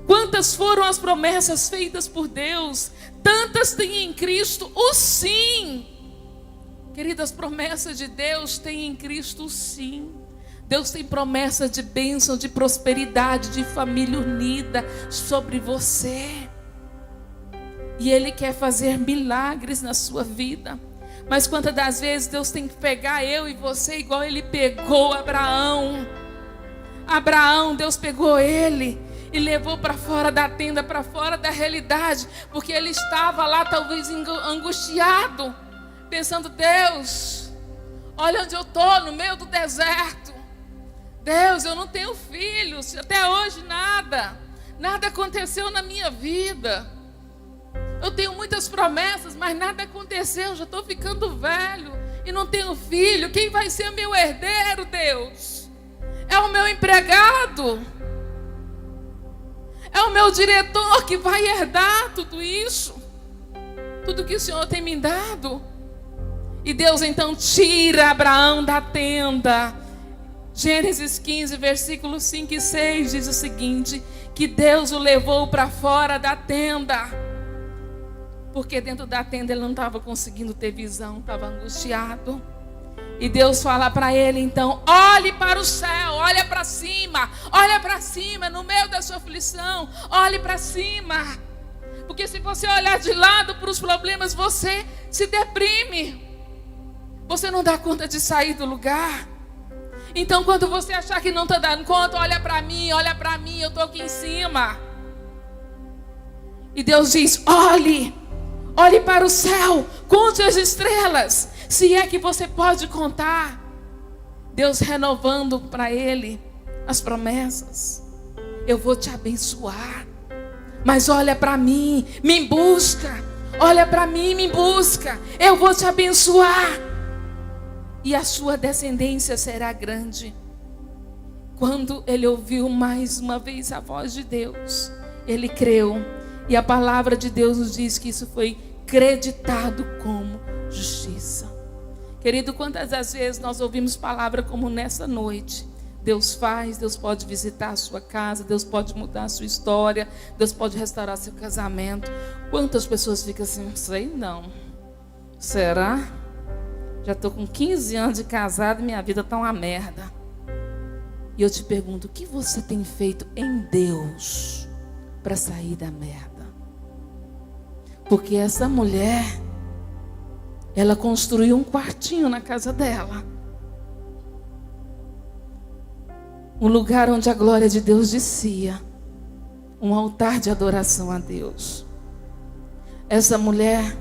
Quantas foram as promessas feitas por Deus? Tantas tem em Cristo o sim. Queridas, promessas de Deus tem em Cristo o sim. Deus tem promessa de bênção, de prosperidade, de família unida sobre você. E Ele quer fazer milagres na sua vida. Mas quantas das vezes Deus tem que pegar eu e você igual Ele pegou Abraão. Abraão, Deus pegou ele e levou para fora da tenda, para fora da realidade, porque ele estava lá talvez angustiado, pensando: Deus, olha onde eu estou, no meio do deserto. Deus, eu não tenho filhos, até hoje nada aconteceu na minha vida. Eu tenho muitas promessas, mas nada aconteceu, já estou ficando velho e não tenho filho. Quem vai ser meu herdeiro, Deus? É o meu empregado? É o meu diretor que vai herdar tudo isso? Tudo que o Senhor tem me dado? E Deus então tira Abraão da tenda. Gênesis 15, versículos 5 e 6 diz o seguinte: que Deus o levou para fora da tenda, porque dentro da tenda ele não estava conseguindo ter visão, estava angustiado. E Deus fala para ele então: olhe para o céu, olha para cima, no meio da sua aflição, olhe para cima. Porque se você olhar de lado para os problemas, você se deprime, você não dá conta de sair do lugar. Então quando você achar que não está dando conta, olha para mim, eu estou aqui em cima. E Deus diz: olhe para o céu, conte as estrelas, se é que você pode contar. Deus renovando para ele as promessas: eu vou te abençoar, mas olha para mim, me busca. Olha para mim, me busca. Eu vou te abençoar, e a sua descendência será grande. Quando ele ouviu mais uma vez a voz de Deus, ele creu. E a palavra de Deus nos diz que isso foi creditado como justiça. Querido, quantas das vezes nós ouvimos palavra como nessa noite? Deus faz, Deus pode visitar a sua casa, Deus pode mudar a sua história, Deus pode restaurar seu casamento. Quantas pessoas ficam assim: não sei não. Será? Já estou com 15 anos de casado e minha vida está uma merda. E eu te pergunto: o que você tem feito em Deus para sair da merda? Porque essa mulher, ela construiu um quartinho na casa dela, um lugar onde a glória de Deus descia, um altar de adoração a Deus. Essa mulher,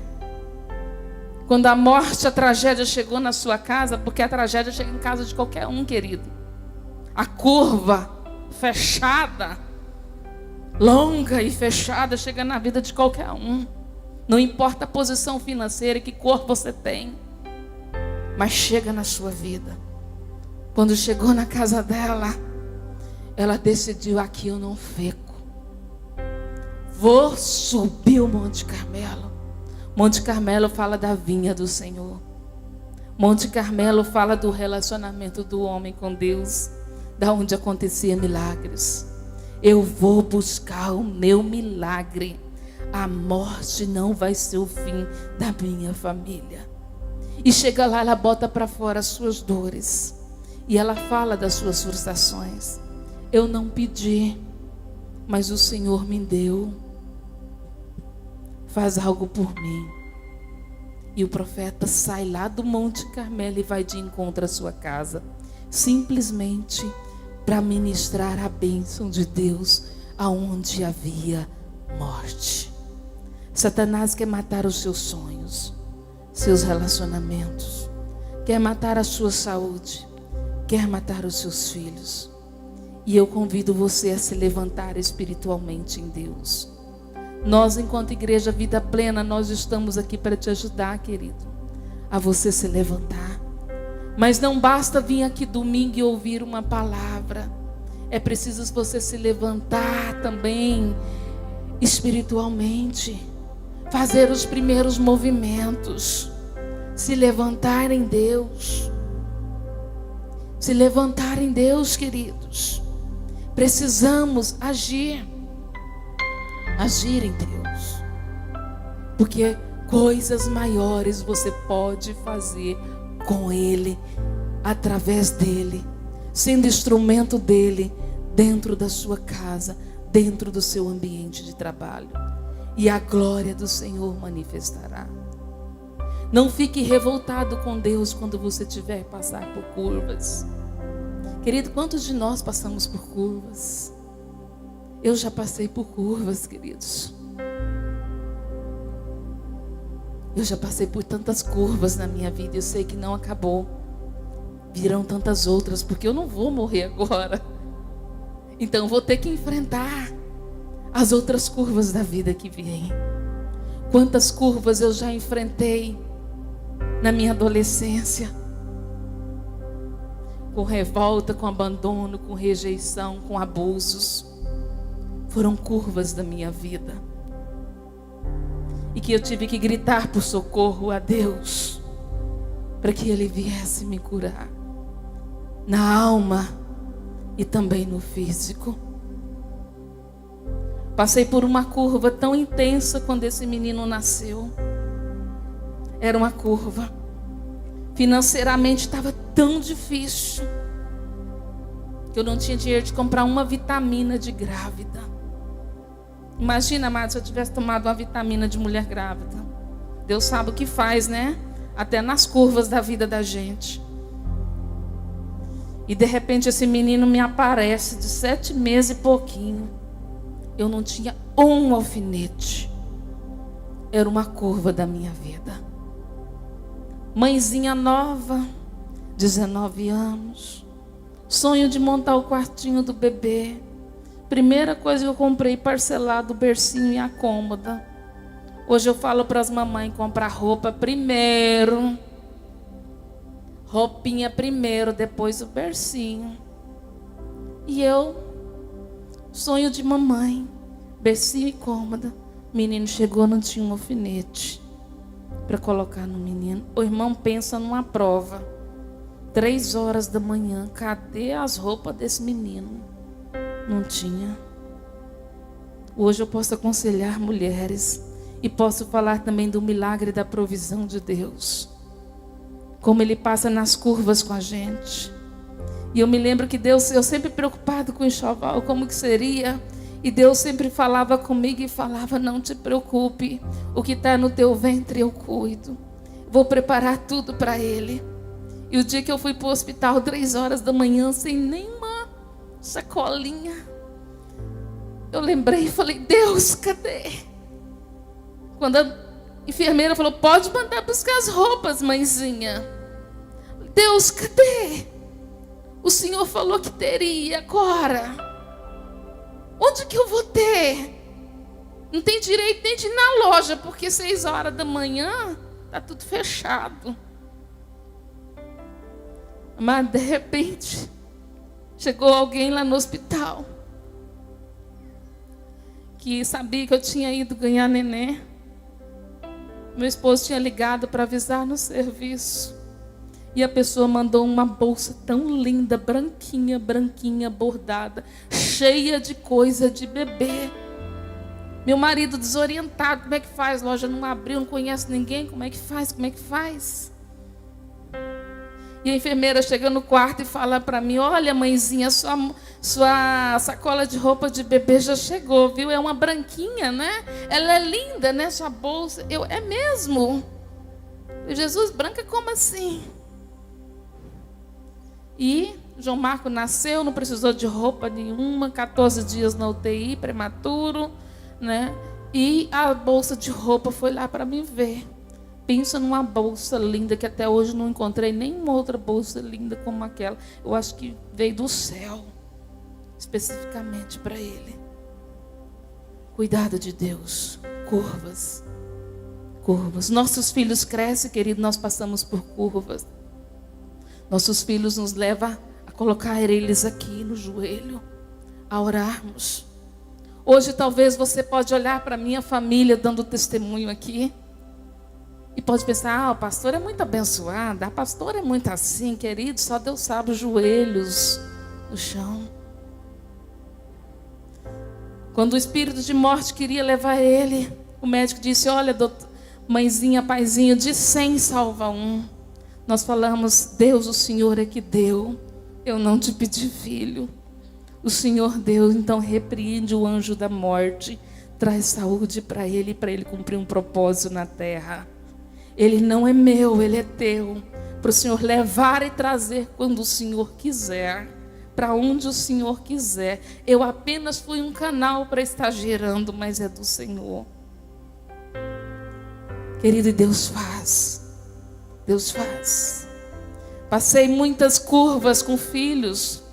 quando a morte, a tragédia chegou na sua casa, porque a tragédia chega em casa de qualquer um, querido. A curva fechada, longa e fechada, chega na vida de qualquer um. Não importa a posição financeira, que cor você tem, mas chega na sua vida. Quando chegou na casa dela, ela decidiu: aqui eu não fico, vou subir o Monte Carmelo. Monte Carmelo fala da vinha do Senhor. Monte Carmelo fala do relacionamento do homem com Deus, da onde acontecia milagres. Eu vou buscar o meu milagre. A morte não vai ser o fim da minha família. E chega lá, ela bota para fora as suas dores, e ela fala das suas frustrações. Eu não pedi, mas o Senhor me deu. Faz algo por mim. E o profeta sai lá do Monte Carmelo e vai de encontro à sua casa, simplesmente para ministrar a bênção de Deus aonde havia morte. Satanás quer matar os seus sonhos, seus relacionamentos, quer matar a sua saúde, quer matar os seus filhos. E eu convido você a se levantar espiritualmente em Deus. Nós, enquanto igreja Vida Plena, nós estamos aqui para te ajudar, querido, a você se levantar. Mas não basta vir aqui domingo e ouvir uma palavra. É preciso você se levantar também espiritualmente, fazer os primeiros movimentos, se levantar em Deus. Se levantar em Deus, queridos. Precisamos agir em Deus, porque coisas maiores você pode fazer com Ele, através dEle, sendo instrumento dEle, dentro da sua casa, dentro do seu ambiente de trabalho, e a glória do Senhor manifestará. Não fique revoltado com Deus quando você tiver que passar por curvas. Querido, quantos de nós passamos por curvas? Eu já passei por curvas, queridos. Eu já passei por tantas curvas na minha vida. Eu sei que não acabou. Virão tantas outras, porque eu não vou morrer agora. Então vou ter que enfrentar as outras curvas da vida que vêm. Quantas curvas eu já enfrentei na minha adolescência. Com revolta, com abandono, com rejeição, com abusos. Foram curvas da minha vida. E que eu tive que gritar por socorro a Deus, para que Ele viesse me curar, na alma e também no físico. Passei por uma curva tão intensa quando esse menino nasceu. Era uma curva. Financeiramente estava tão difícil, que eu não tinha dinheiro de comprar uma vitamina de grávida. Imagina, amado, se eu tivesse tomado uma vitamina de mulher grávida. Deus sabe o que faz, né? Até nas curvas da vida da gente. E de repente esse menino me aparece de 7 meses e pouquinho. Eu não tinha um alfinete. Era uma curva da minha vida. Mãezinha nova, 19 anos. Sonho de montar o quartinho do bebê. Primeira coisa que eu comprei parcelado, o bercinho e a cômoda. Hoje eu falo para as mamães comprar roupa primeiro. Roupinha primeiro, depois o bercinho. E eu, sonho de mamãe, bercinho e cômoda. O menino chegou, não tinha um alfinete para colocar no menino. O irmão pensa numa prova. 3 horas da manhã, cadê as roupas desse menino? Não tinha. Hoje eu posso aconselhar mulheres e posso falar também do milagre da provisão de Deus, como Ele passa nas curvas com a gente. E eu me lembro que Deus, eu sempre preocupado com o enxoval, como que seria, e Deus sempre falava comigo e falava: não te preocupe, o que está no teu ventre eu cuido, vou preparar tudo para ele. E o dia que eu fui para o hospital 3 horas da manhã, sem nenhuma sacolinha, eu lembrei e falei: Deus, cadê? Quando a enfermeira falou: pode mandar buscar as roupas, mãezinha. Deus, cadê? O Senhor falou que teria, agora onde que eu vou ter? Não tem direito nem de ir na loja, porque 6 horas da manhã está tudo fechado. Mas de repente chegou alguém lá no hospital que sabia que eu tinha ido ganhar neném. Meu esposo tinha ligado para avisar no serviço. E a pessoa mandou uma bolsa tão linda, branquinha, branquinha, bordada, cheia de coisa de bebê. Meu marido desorientado: como é que faz? A loja não abriu, não conhece ninguém. Como é que faz? Como é que faz? E a enfermeira chega no quarto e fala para mim: olha, mãezinha, sua sacola de roupa de bebê já chegou, viu? É uma branquinha, né? Ela é linda, né? Sua bolsa. É mesmo? Jesus, branca como assim? E João Marco nasceu, não precisou de roupa nenhuma, 14 dias na UTI, prematuro, né? E a bolsa de roupa foi lá para me ver. Pensa numa bolsa linda, que até hoje não encontrei nenhuma outra bolsa linda como aquela. Eu acho que veio do céu, especificamente para ele. Cuidado de Deus. Curvas. Curvas. Nossos filhos crescem, querido, nós passamos por curvas. Nossos filhos nos levam a colocar eles aqui no joelho, a orarmos. Hoje talvez você pode olhar para a minha família dando testemunho aqui e pode pensar, o pastor é muito abençoado, a pastora é muito assim, querido, só Deus sabe, os joelhos no chão. Quando o espírito de morte queria levar ele, o médico disse, olha, mãezinha, paizinho, de 100 salva um. Nós falamos, Deus, o Senhor é que deu, eu não te pedi filho. O Senhor deu, então repreende o anjo da morte, traz saúde para ele cumprir um propósito na terra. Ele não é meu, ele é teu, para o Senhor levar e trazer quando o Senhor quiser, para onde o Senhor quiser. Eu apenas fui um canal para estar gerando, mas é do Senhor. Querido, e Deus faz. Deus faz. Passei muitas curvas com filhos.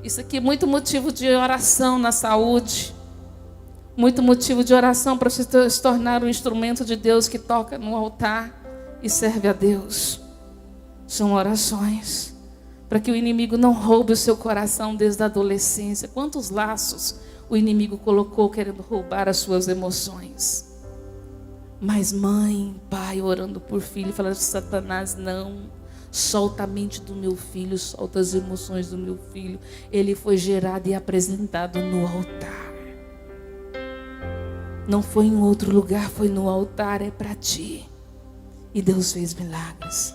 Isso aqui é muito motivo de oração na saúde. Muito motivo de oração para você se tornar um instrumento de Deus que toca no altar e serve a Deus. São orações para que o inimigo não roube o seu coração desde a adolescência. Quantos laços o inimigo colocou querendo roubar as suas emoções. Mas mãe, pai orando por filho, falando, Satanás, não, solta a mente do meu filho, solta as emoções do meu filho. Ele foi gerado e apresentado no altar. Não foi em outro lugar, foi no altar, é para ti. E Deus fez milagres.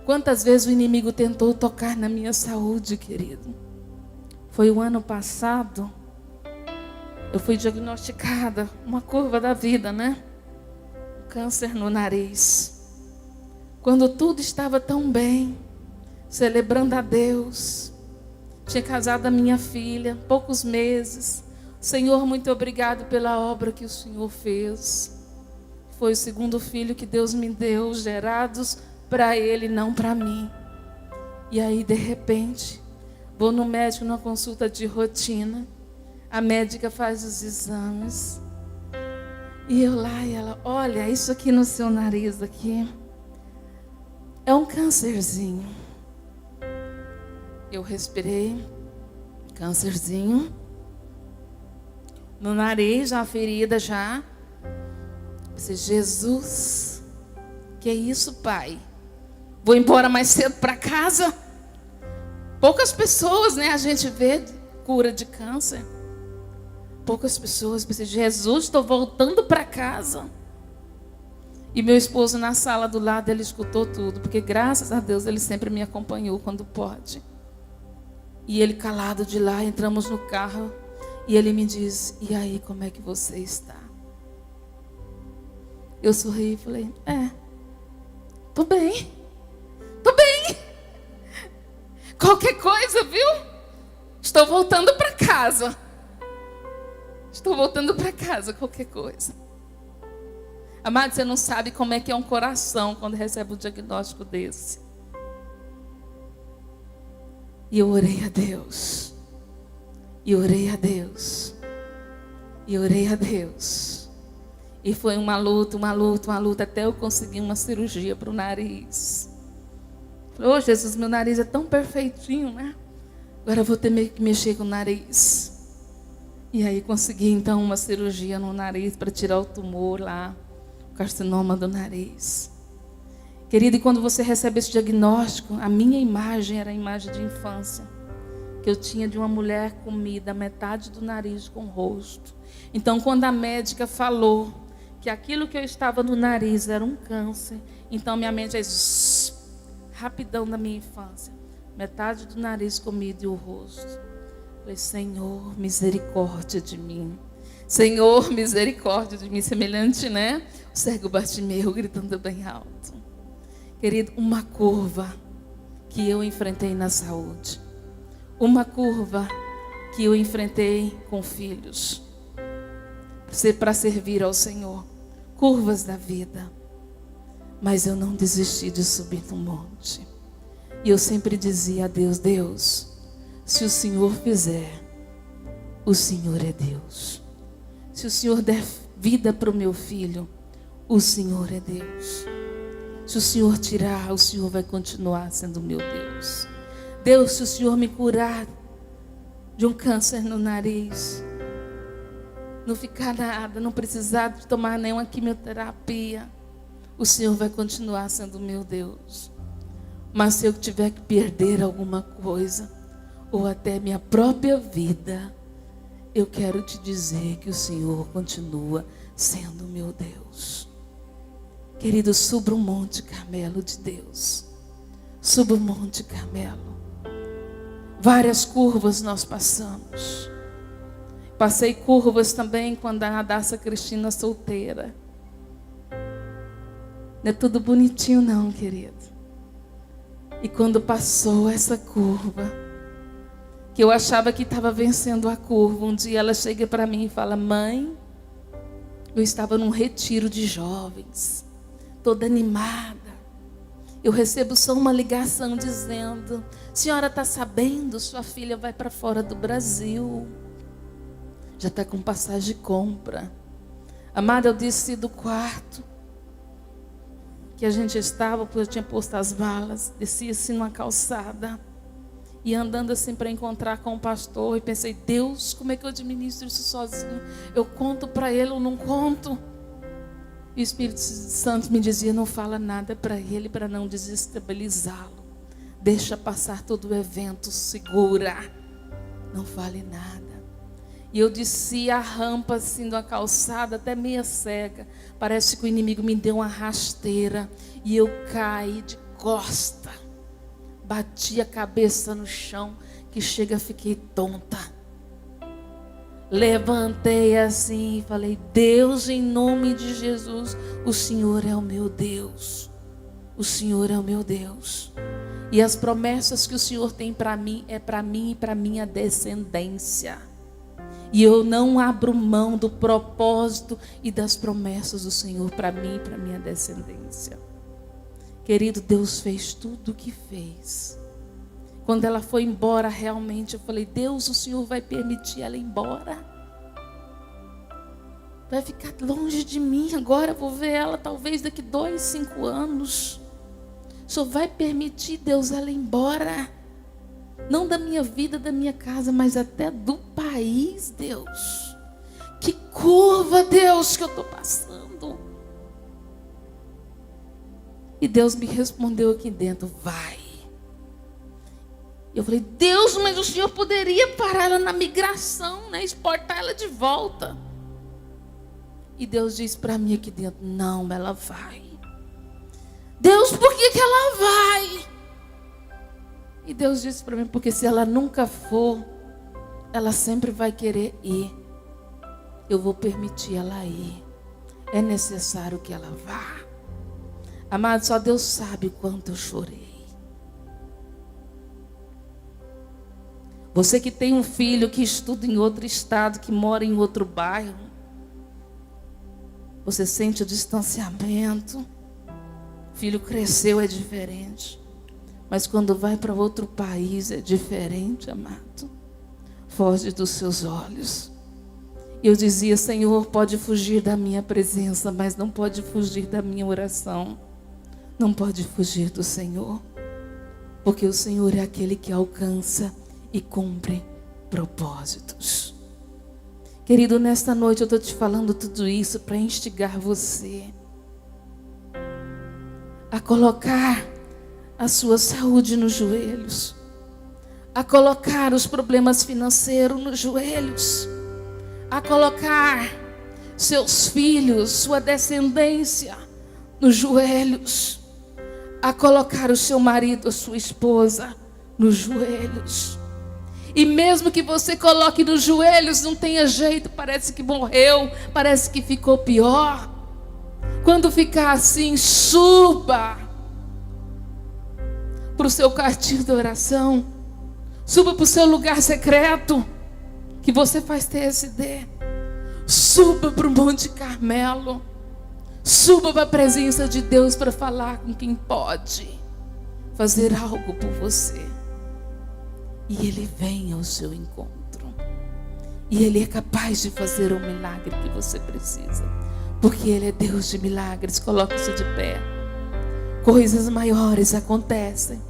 Quantas vezes o inimigo tentou tocar na minha saúde, querido? Foi o ano passado, eu fui diagnosticada, uma curva da vida, né? Câncer no nariz. Quando tudo estava tão bem, celebrando a Deus, tinha casado a minha filha, poucos meses. Senhor, muito obrigado pela obra que o Senhor fez. Foi o segundo filho que Deus me deu, gerados para ele, não para mim. E aí, de repente, vou no médico numa consulta de rotina. A médica faz os exames. E eu lá, e ela, olha, isso aqui no seu nariz aqui é um câncerzinho. Eu respirei, câncerzinho. No nariz, uma ferida já. Disse, Jesus, que é isso, pai? Vou embora mais cedo para casa? Poucas pessoas, né, a gente vê cura de câncer. Poucas pessoas pensam, Jesus, estou voltando para casa. E meu esposo na sala do lado, ele escutou tudo, porque graças a Deus ele sempre me acompanhou quando pode. E ele calado de lá, entramos no carro e ele me diz, e aí, como é que você está? Eu sorri e falei, tô bem. Qualquer coisa, viu? Estou voltando para casa. Estou voltando para casa, qualquer coisa. Amado, você não sabe como é que é um coração quando recebe um diagnóstico desse. E eu orei a Deus. E orei a Deus. E orei a Deus. E foi uma luta, até eu conseguir uma cirurgia para o nariz. Falei, Jesus, meu nariz é tão perfeitinho, né? Agora eu vou ter que mexer com o nariz. E aí consegui então uma cirurgia no nariz para tirar o tumor lá, o carcinoma do nariz. Querido, e quando você recebe esse diagnóstico, a minha imagem era a imagem de infância, que eu tinha de uma mulher comida, metade do nariz com o rosto. Então quando a médica falou que aquilo que eu estava no nariz era um câncer, então minha mente fez rapidão da minha infância, metade do nariz comido e o rosto. Falei, Senhor, misericórdia de mim. Senhor, misericórdia de mim. Semelhante, né? O cego Bartimeu gritando bem alto. Querido, uma curva que eu enfrentei na saúde. Uma curva que eu enfrentei com filhos. Para servir ao Senhor. Curvas da vida. Mas eu não desisti de subir no monte. E eu sempre dizia a Deus, Deus, se o Senhor fizer, o Senhor é Deus. Se o Senhor der vida para o meu filho, o Senhor é Deus. Se o Senhor tirar, o Senhor vai continuar sendo meu Deus. Deus, se o Senhor me curar de um câncer no nariz, não ficar nada, não precisar de tomar nenhuma quimioterapia, o Senhor vai continuar sendo meu Deus. Mas se eu tiver que perder alguma coisa, ou até minha própria vida, eu quero te dizer que o Senhor continua sendo meu Deus. Querido, suba o Monte Carmelo de Deus. Suba o Monte Carmelo. Várias curvas nós passamos. Passei curvas também quando a Radassa Cristina solteira. Não é tudo bonitinho não, querido. E quando passou essa curva, que eu achava que estava vencendo a curva, um dia ela chega para mim e fala: mãe, eu estava num retiro de jovens, toda animada. Eu recebo só uma ligação dizendo: senhora está sabendo, sua filha vai para fora do Brasil. Já está com passagem de compra. Amada, eu desci do quarto que a gente estava, porque eu tinha posto as malas, desci assim numa calçada e andando assim para encontrar com o pastor, e pensei: Deus, como é que eu administro isso sozinho? Eu conto para ele ou não conto? E o Espírito Santo me dizia: não fala nada para ele, para não desestabilizá-lo. Deixa passar todo o evento, segura, não fale nada. E eu desci a rampa assim de uma calçada, até meia cega. Parece que o inimigo me deu uma rasteira e eu caí de costa. Bati a cabeça no chão, que chega, fiquei tonta. Levantei assim e falei: Deus, em nome de Jesus, o Senhor é o meu Deus. O Senhor é o meu Deus. E as promessas que o Senhor tem para mim é para mim e para minha descendência. E eu não abro mão do propósito e das promessas do Senhor para mim e para minha descendência. Querido, Deus fez tudo o que fez. Quando ela foi embora, realmente eu falei: Deus, o Senhor vai permitir ela ir embora? Vai ficar longe de mim agora, eu vou ver ela talvez daqui 2, 5 anos. O Senhor vai permitir, Deus, ela ir embora? Não da minha vida, da minha casa, mas até do país, Deus. Que curva, Deus, que eu estou passando. E Deus me respondeu aqui dentro: vai. Eu falei: Deus, mas o Senhor poderia parar ela na migração, né? Exportar ela de volta. E Deus disse para mim aqui dentro: não, ela vai. Deus, por que ela vai? E Deus disse para mim: porque se ela nunca for, ela sempre vai querer ir. Eu vou permitir ela ir. É necessário que ela vá. Amado, só Deus sabe o quanto eu chorei. Você que tem um filho que estuda em outro estado, que mora em outro bairro, você sente o distanciamento. O filho cresceu, é diferente. Mas quando vai para outro país é diferente, amado. Foge dos seus olhos. Eu dizia: Senhor, pode fugir da minha presença, mas não pode fugir da minha oração. Não pode fugir do Senhor. Porque o Senhor é aquele que alcança e cumpre propósitos. Querido, nesta noite eu estou te falando tudo isso para instigar você a colocar a sua saúde nos joelhos, a colocar os problemas financeiros nos joelhos, a colocar seus filhos, sua descendência nos joelhos, a colocar o seu marido, a sua esposa nos joelhos. E mesmo que você coloque nos joelhos, não tenha jeito, parece que morreu, parece que ficou pior. Quando ficar assim, suba para o seu quartinho de oração. Suba para o seu lugar secreto, que você faz TSD. Suba para o Monte Carmelo. Suba para a presença de Deus para falar com quem pode fazer algo por você. E Ele vem ao seu encontro. E Ele é capaz de fazer o milagre que você precisa. Porque Ele é Deus de milagres. Coloque-se de pé. Coisas maiores acontecem